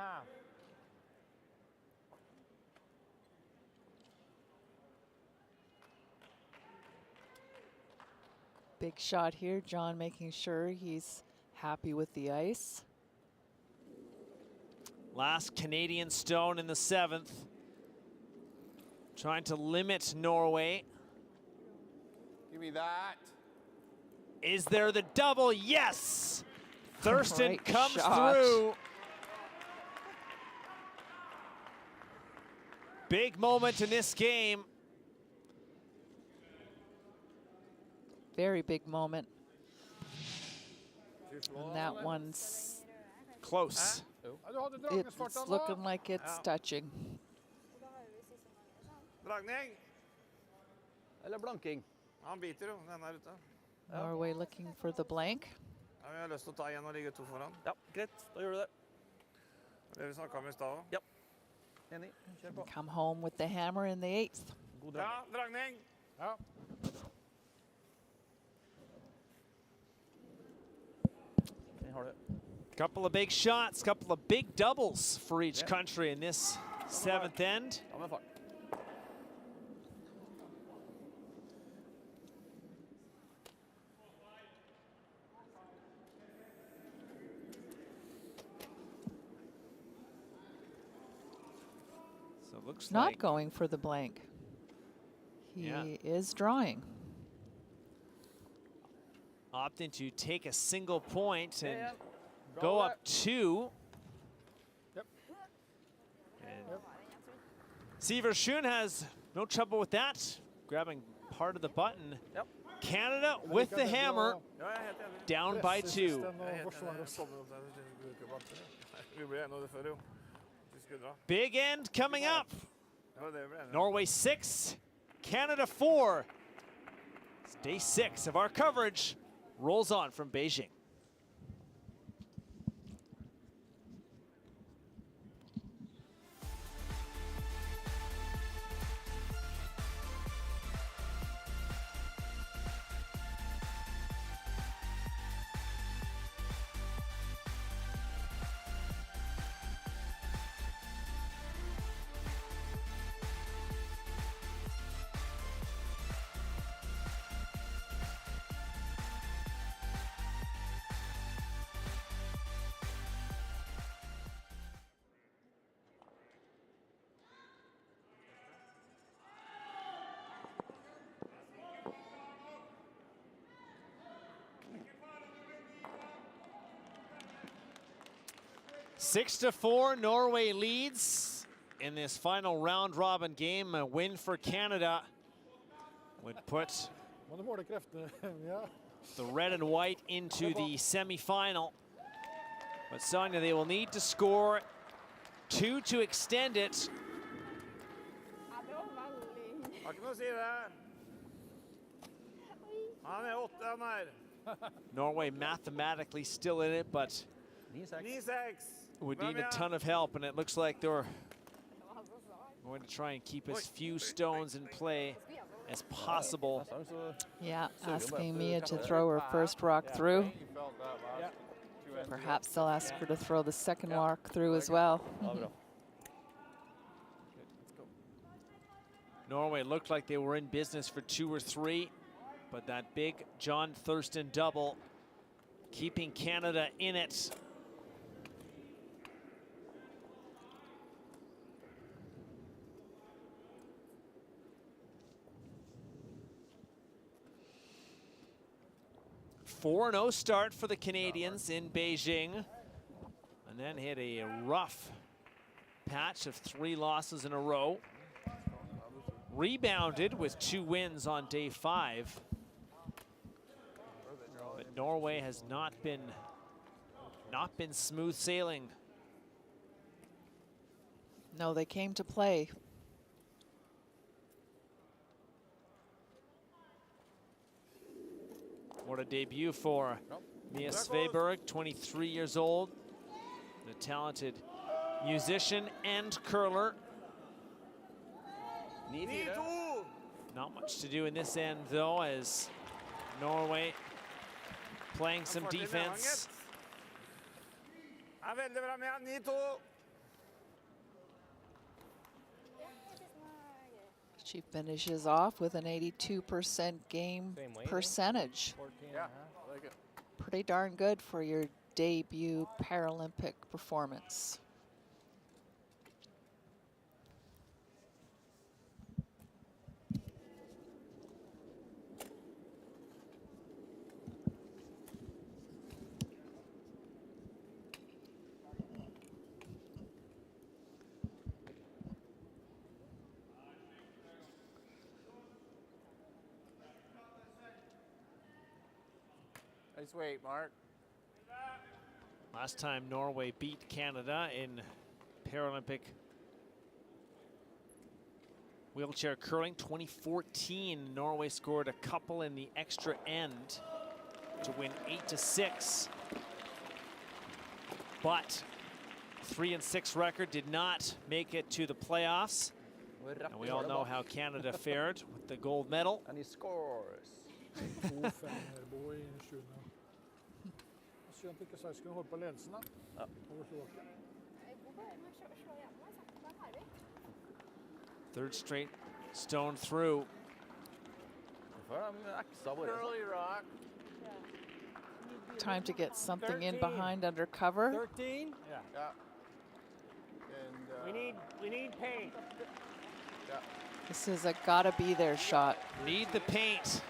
Big shot here. John making sure he's happy with the ice. Last Canadian stone in the 7th. Trying to limit Norway. Give me that. Is there the double? Yes! Thurston Great comes shot. through. Big moment in this game. Very big moment. And that one's close. It's looking like it's touching. Dragning. Eller blanking. Han biter jo, den er ute. Norway looking for the blank. Ja, vi har lyst til å ta igjen og ligge 2 foran. Ja, greit. Da gjør du det. Det vi snakket om i stad også. Ja. Enig. Kjør på. Come home with the hammer in the 8th. God Ja, dragning. Ja. Vi har det. Couple of big shots, couple of big doubles for each country in this 7th end. Ja, med fart. So it looks Not like going for the blank. He Yeah. is drawing. opting to take a single point and Yeah. go Go up 2. Yep. And Severshoen has no trouble with that, grabbing part of the button. Yep. Canada with the hammer, Ja, jeg er helt enig. down by 2. Jeg er helt enig. Jeg kommer opp der, vi bruker batter. Vi ble enige om det før, jo. Vi skulle dra. Big end coming up. Det var det vi ble enige om. Norway 6, Canada 4. Day 6 of our coverage rolls on from Beijing. Six to 4, Norway leads in this final round robin game. A win for Canada would put the red and white into the semifinal. But Sonia, they will need to score 2 to extend it. Har ikke noe å si det. Han er 8, han her. Norway mathematically still in it, but 9-6. would need a ton of help, and it looks like they're going to try and keep as few stones in play as possible. Yeah, asking Mia to throw her first rock through. Perhaps they'll ask her to throw the second rock through as well. Norway looked like they were in business for 2 or 3, but that big John Thurston double keeping Canada in it. A 4-0 start for the Canadians in Beijing, and then hit a rough patch of 3 losses in a row. Rebounded with 2 wins on day 5. But Norway has not been smooth sailing. No, they came to play. What a debut for Mia Sveberg, 23 years old, the talented musician and curler. Not much to do in this end, though, as Norway playing some defense. Veldig bra, Mia. 9-2. She finishes off with an 82% game percentage. 14 and a half. I like it. Pretty darn good for your debut Paralympic performance. Nice weight, Mark. Last time Norway beat Canada in Paralympic wheelchair curling, 2014. Norway scored a couple in the extra end to win 8-6. But 3-6 record did not make it to the playoffs. And we all know how Canada fared with the gold medal. And he scores. 2-5 Bo i 7. Synd ikke Sverige holdt på ledelsen da. Over Slovakia. Third straight stone through. Curly rock. Time to get something in behind under cover. 13? Yeah. And we need paint. Yeah. This is a gotta be there shot. Need the paint.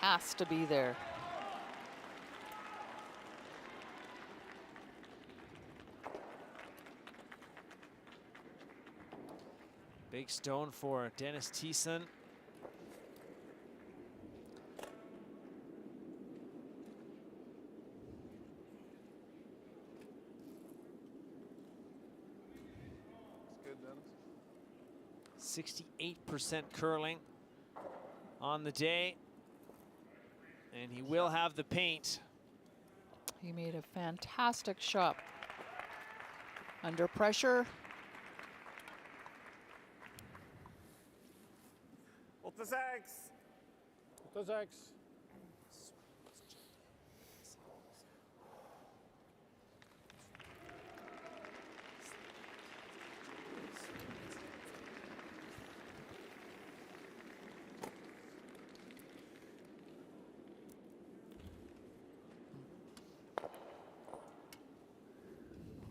Has to be there. Big stone for Dennis Thiessen. It's good, Dennis. 68% curling on the day. And he will have the paint. He made a fantastic shot. Under pressure. 8-6. 8-6.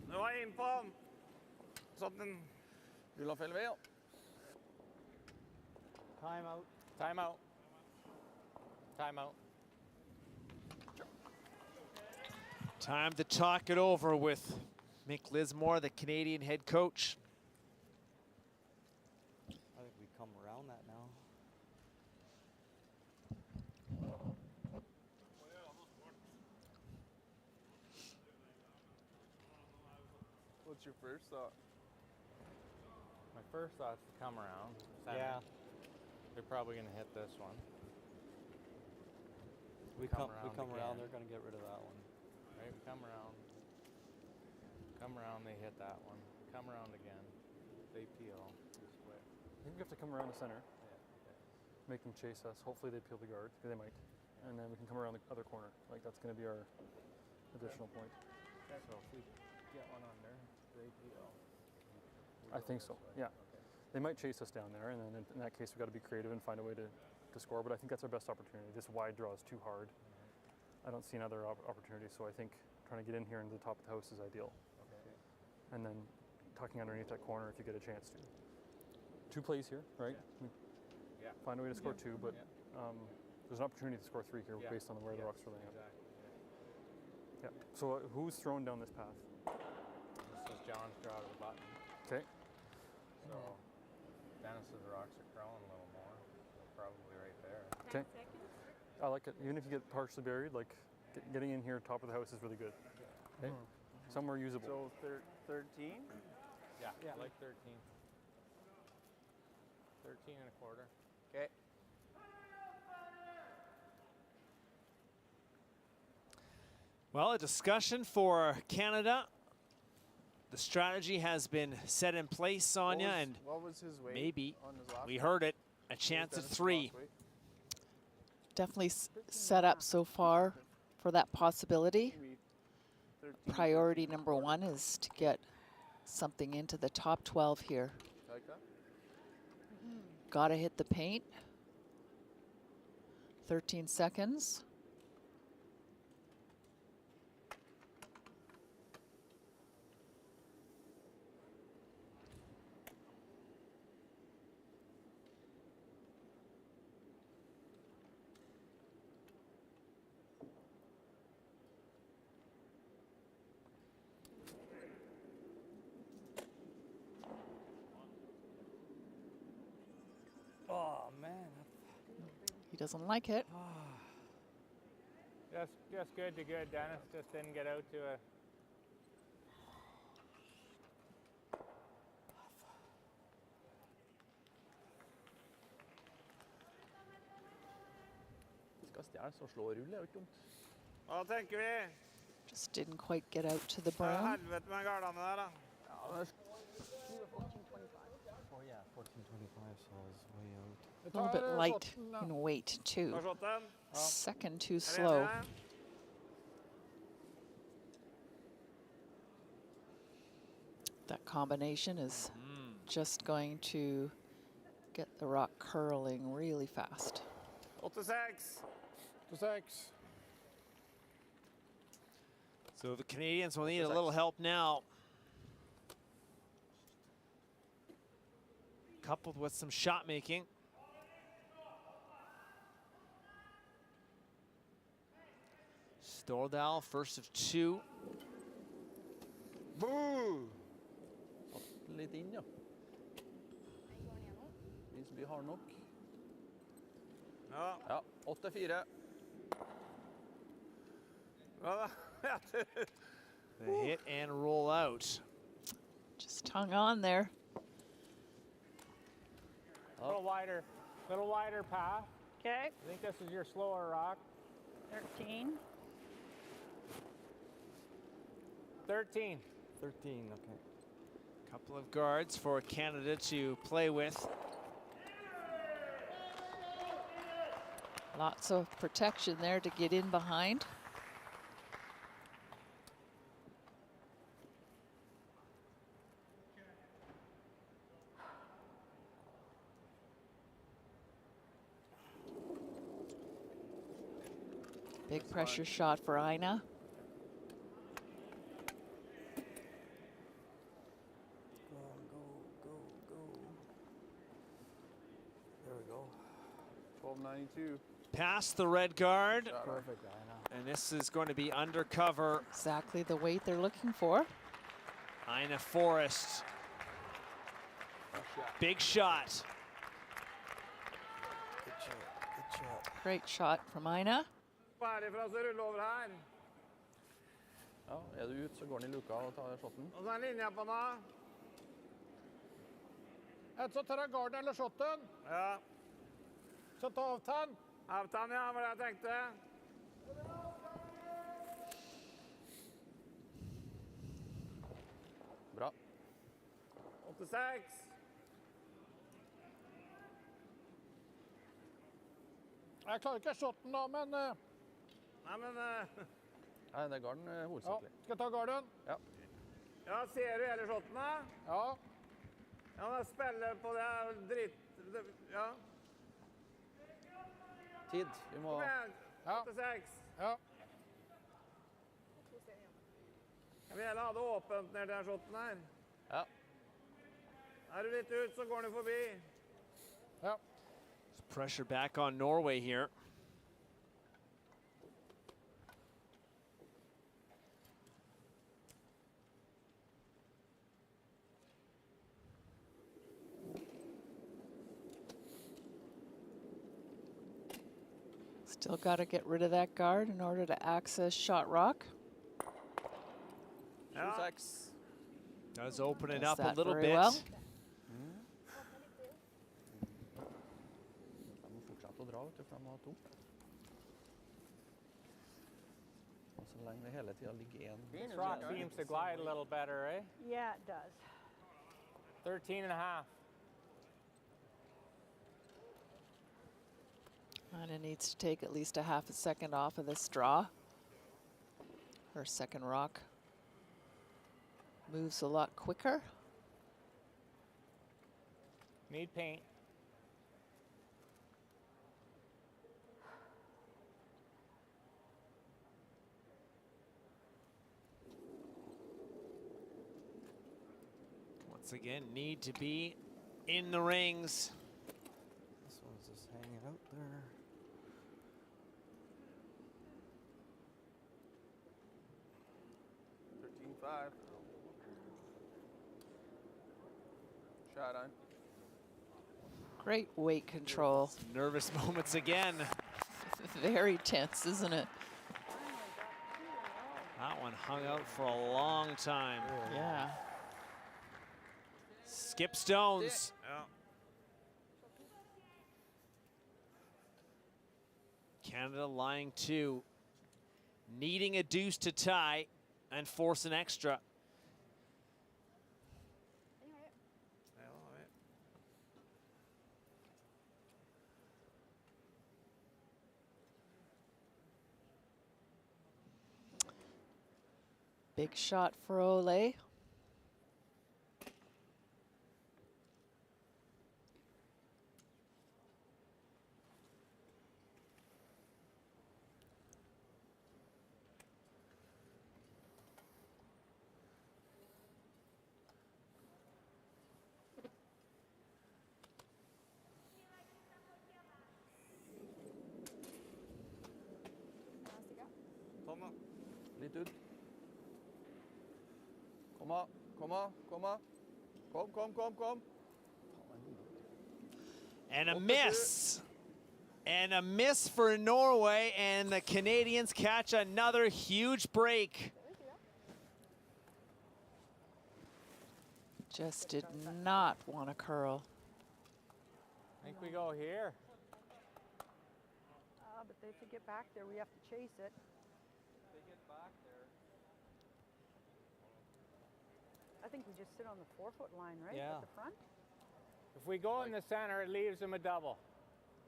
Nu var jeg inn på sånn en Ulaf-Elveo. Time out. Time out. Time out. Time to talk it over with Mick Lismore, the Canadian head coach. I think we come around that now. What's your first thought? My first thought's to come around. Center. Yeah. They're probably going to hit this one. We come again. around, they're going to get rid of that one. Right, we come around. Come around, they hit that one. Come around again. They peel. We split. I think we have to come around the center. Make them chase us. Hopefully they peel the guard, because they might. And then we can come around the other corner. Like, that's going to be our additional point. So if we get one under, they peel. I think so, yeah. They might chase us down there, and then in that case, we've got to be creative and find a way to score, but I think that's our best opportunity. This wide draw is too hard. I don't see another opportunity, so I think trying to get in here into the top of the house is ideal. Okay. And then tucking underneath that corner if you get a chance to. 2 plays here, right? Yeah. Find a way to score 2, but there's an opportunity to score 3 here based on where the rocks are laying up. Exactly. Yeah. So who's thrown down this path? This is John's draw to the button. Okay. So Dennis's rocks are crawling a little more. They're probably right there. Okay. I like it. Even if you get partially buried, like getting in here top of the house is really good. Okay. Somewhere usable. So 13? Yeah, like 13. 13 and a quarter. Okay. Well, a discussion for Canada. The strategy has been set in place, Sonia, and what was his weight maybe on his last we one? heard it, a chance at 3. Definitely set up so far for that possibility. priority number one is to get something into the top 12 here. Like that? Gotta hit the paint. 13 seconds. Oh man. He doesn't like it. Just good to good, Dennis. Just didn't get out to it. Skal stjele så slå og rulle, er jo ikke dumt. Hva tenker vi? Just didn't quite get out to the Hva er brown. helvete med gardene der, da? Oh yeah, 1425, so it's way out. A little bit light in weight too. Har slått den? Second too Er slow. dere enige? That combination is just going to get the rock curling really fast. 8-6. 6. So the Canadians will need a little help now. Coupled with some shot making. Stordal, first of two. Boo! Satt litt inn, ja. Visby har nok. Ja. Ja, 8-4. Bra da. The hit and roll out. Just hung on there. A little wider path. Okay. I think this is your slower rock. 13. 13. 13, okay. Couple of guards for Canada to play with. Lots of protection there to get in behind. Big pressure shot for Ina. Go. There we go. 1292. Past the red guard. Perfect, Ina. And this is going to be undercover. Exactly the weight they're looking for. Ina Forrest. Big shot. Good shot. Great shot from Ina. Ferdig for oss å rulle over her. Ja, er du ut, så går den i luka og tar shotten. Og så er linja på nå. En som tar av garden eller shotten. Ja. Så ta avtann. Avtann, ja, var det jeg tenkte. Bra. 8-6. Jeg klarer ikke shotten da, men... Nei, men... Nei, det er garden Ja, hovedsakelig. skal jeg ta garden? Ja. Ja, ser du hele shotten da? Ja. Ja, men spiller på det dritt... Ja. Tid. Vi må... Kom igjen. 8-6. Ja. Jeg vil heller ha det åpent ned til den shotten her. Ja. Er du litt ut, så går den forbi. Ja. Pressure back on Norway here. Still got to get rid of that guard in order to access shot rock. 26. Does open it Does up a that little very bit. well. De må fortsette å dra, vet du, for de har to. Og så lenge det hele tiden ligger en... This rock seems to glide a little better, eh? Yeah, it does. 13 and a half. And it needs to take at least a half a second off of this draw. Her second rock. moves a lot quicker. Need paint. Once again, need to be in the rings. This one's just hanging out there. $13.5. Shot on. Great weight control. Nervous moments again. Very tense, isn't it? That one hung out for a long time. Yeah. Skip Stones. Canada lying 2, needing a deuce to tie and force an extra. Big shot for Ole. Kom. Litt ut. Kom. Kom. And a miss. And a miss for Norway, and the Canadians catch another huge break. Just did not want to curl. I think we go here. But if they get back there, we have to chase it. They get back there. I think we just sit on the 4-foot line, right? Yeah. At the front? If we go in the center, it leaves them a double.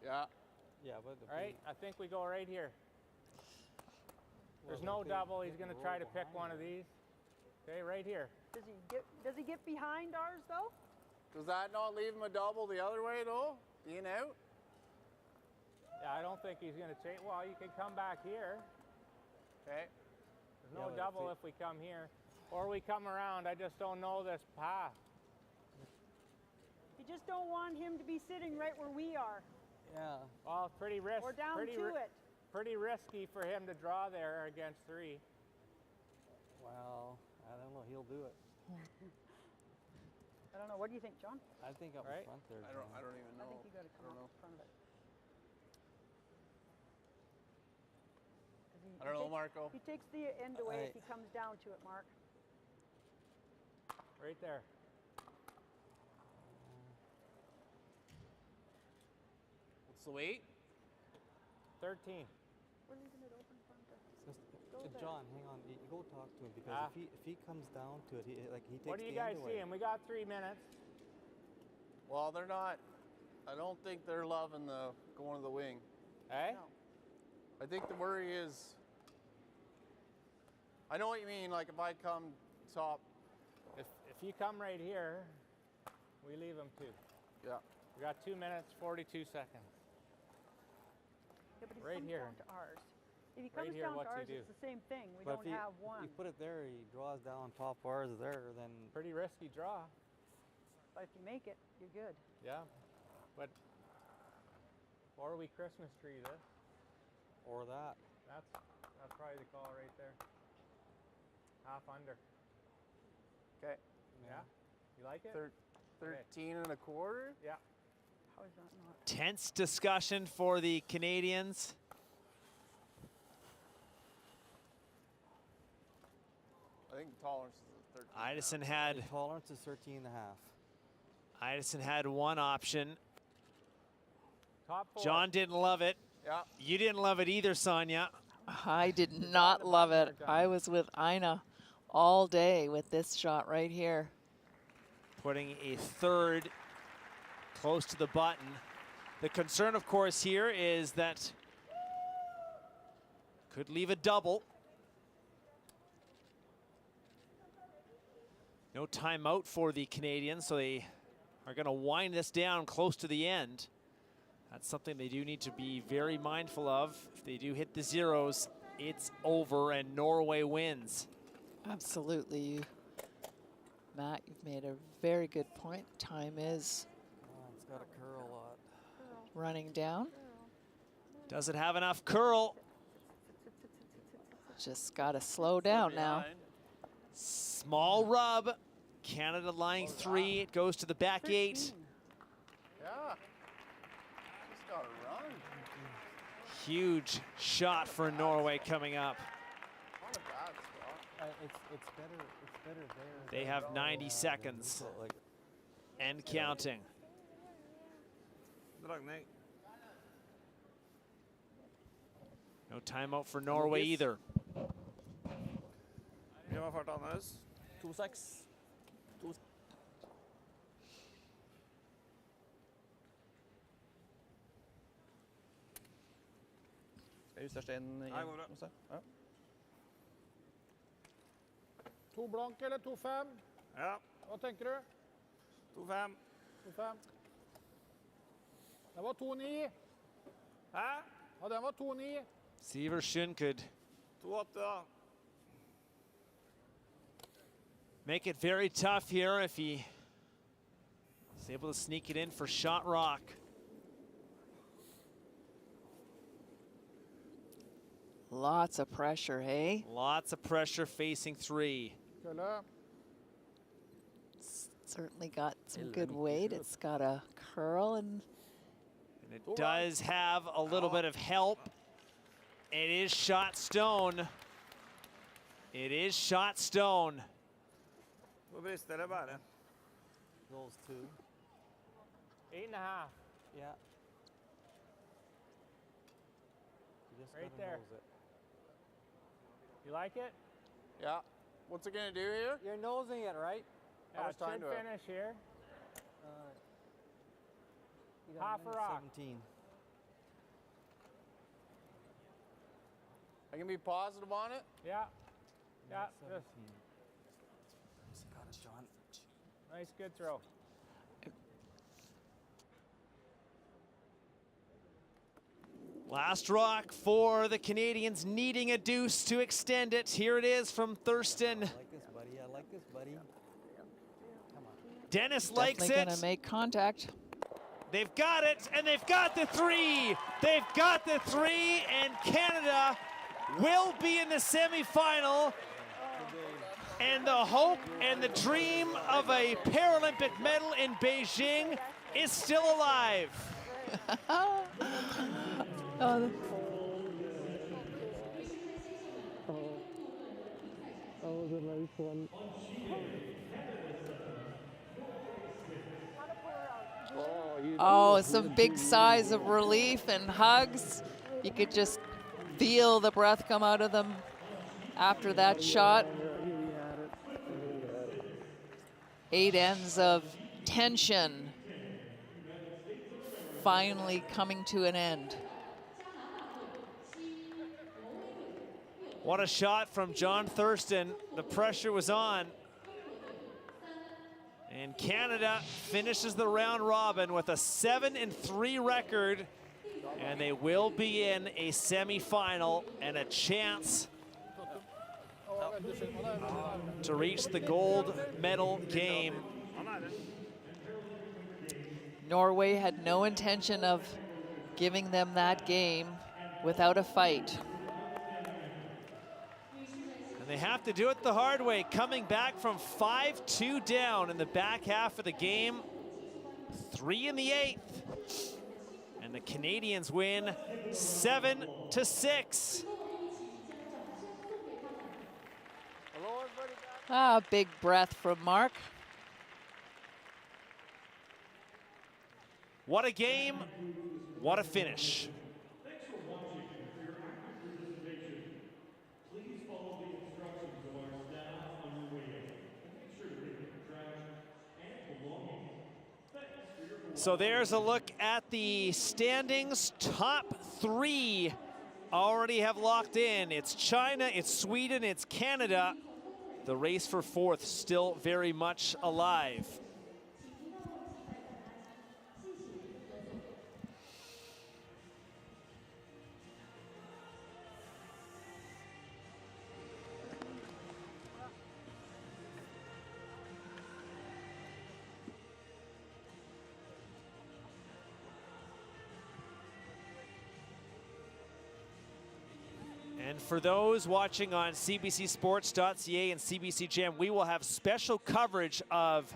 Yeah. Yeah, but Right? I think we go right here. There's no double. He's going to try to pick one of these. Okay, right here. Does he get behind ours though? Does that not leave him a double the other way though? Being out? Yeah, I don't think he's going to change. Well, you can come back here. Okay. There's no double if we come here. Or we come around. I just don't know this path. You just don't want him to be sitting right where we are. Yeah. Well, pretty risky. Or down to it. Pretty risky for him to draw there against 3. Well, I don't know. He'll do it. I don't know. What do you think, John? I think up in front there. I don't even know. I think you got to come up in front of it. I don't know, Marco. He takes the end away if he comes down to it, Mark. Right there. What's the weight? 13. We're leaving it open front. John, hang on. You go talk to him because if he comes down to it, he takes What do you the guys end away. see? We got 3 minutes. Well, they're not. I don't think they're loving the going to the wing. Hey? No. I think the worry is. I know what you mean. Like if I come top. If you come right here, we leave him 2. Yeah. We got 2 minutes, 42 seconds. Yeah, but he Right comes here. down to ours. If he Right comes here, down to what's he ours, do? it's the same thing. We But don't have one. If you put it there, he draws down top bars there, then. Pretty risky draw. But if you make it, you're good. Yeah. But, or we Christmas tree this. Or that. That's probably the call right there. Half under. Okay. Yeah? You like it? 13 and a quarter? Yeah. How is that not? Tense discussion for the Canadians. I think tolerance is at 13. Idison had. The tolerance is 13 and a half. Idison had one option. Top 4. John didn't love it. Yeah. You didn't love it either, Sonia. I did not love it. I was with Ina all day with this shot right here. Putting a third close to the button. The concern, of course, here is that could leave a double. No timeout for the Canadians, so they are going to wind this down close to the end. That's something they do need to be very mindful of. If they do hit the zeros, it's over and Norway wins. Absolutely. Matt, you've made a very good point. Time is It's got to curl a lot. running down. Does it have enough curl? Just got to slow down now. Small rub. Canada line 3. It goes to the back 8. Yeah. Just got to run. Huge shot for Norway coming up. Not a bad spot. It's better there. They have 90 seconds and counting. No timeout for Norway either. Vi var fart Anders. 2-6. Skal jeg justere steinen igjen? Nei, går bra. Også? Ja. 2 blank eller 2-5? Ja. Hva tenker du? 2-5. 2-5. Det var 2-9. Hæ? Ja, den var 2-9. Sivertsen could 2-8 da. make it very tough here if he is able to sneak it in for shot rock. Lots of pressure, hey? Lots of pressure facing 3. Certainly got some good weight. It's got a curl and it does have a little bit of help. It is shot stone. It is shot stone. Hvor brister det bare? Those 2. 8.5. Yeah. You just Right gotta there. nose it. You like it? Yeah. What's it going to do here? You're nosing it, right? I was trying to. finish here. You got Half a rock. 17. I can be positive on it? Yeah. Yeah. 17. Just Got it, John. nice, good throw. Last rock for the Canadians, needing a deuce to extend it. Here it is from Thurston. I like this, buddy. I like this, buddy. Come on. Dennis likes definitely it. gonna make contact. They've got it, and they've got the 3. They've got the 3, and Canada will be in the semifinal. And the hope and the dream of a Paralympic medal in Beijing is still alive. Oh, That was a nice one. oh, some big sighs of relief and hugs. You could just feel the breath come out of them after that shot. 8 ends of tension finally coming to an end. What a shot from John Thurston. The pressure was on. And Canada finishes the round robin with a 7-3 record. And they will be in a semifinal and a chance to reach the gold medal game. Norway had no intention of giving them that game without a fight. And they have to do it the hard way, coming back from 5-2 down in the back half of the game. 3 in the 8th. And the Canadians win 7-6. Ah, big breath from Mark. What a game, what a finish. So there's a look at the standings. Top 3 already have locked in. It's China, it's Sweden, it's Canada. The race for fourth still very much alive. And for those watching on cbcsports.ca and CBC Gem, we will have special coverage of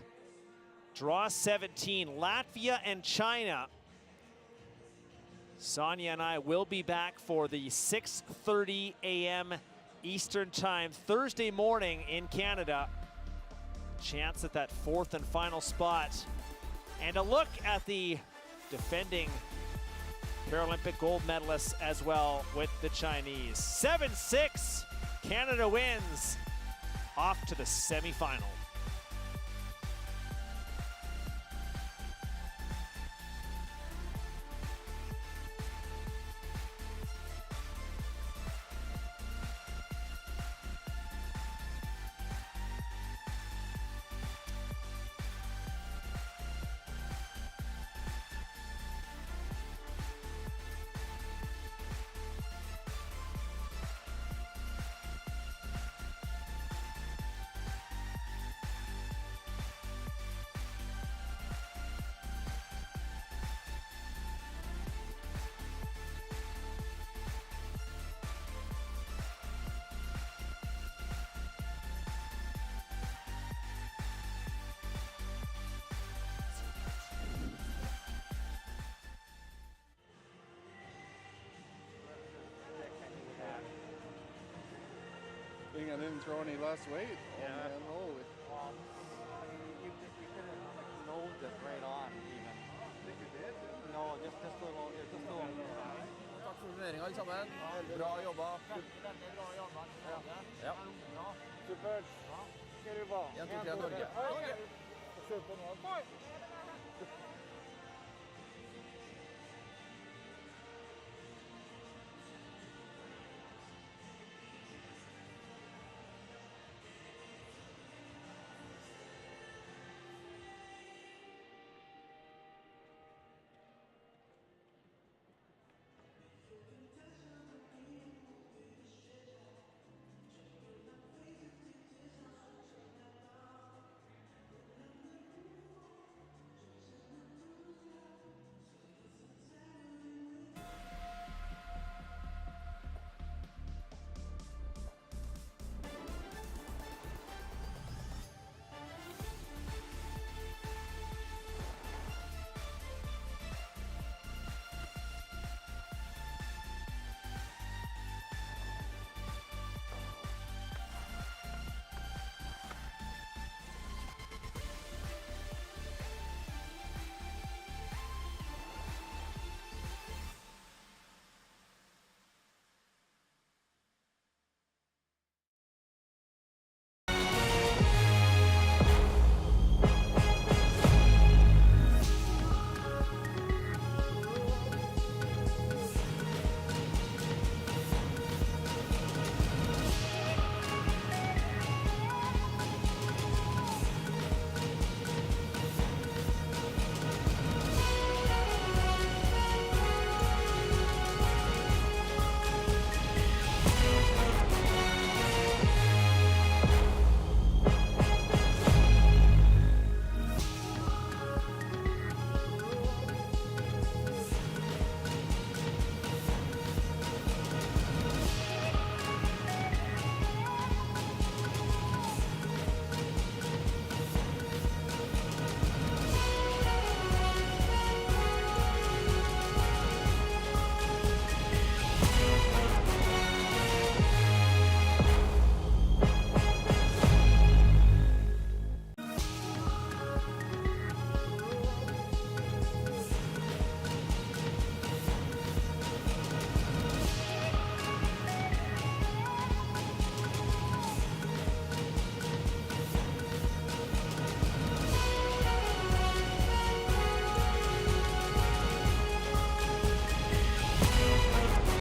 Draw 17, Latvia and China. Sonia and I will be back for the 6:30 a.m. Eastern Time Thursday morning in Canada. Chance at that fourth and final spot. And a look at the defending Paralympic gold medalists as well with the Chinese. 7-6, Canada wins, off to the semifinal. I didn't throw any less weight. Yeah. Oh, man, holy. Well, you could have like nosed it right on even. I think you did. No, just a little. Takk for turneringen, alle sammen. Bra jobba. Ja. Supert. Ska du vara. 1, 2, 3, Norge. Norge! Kjør på nå.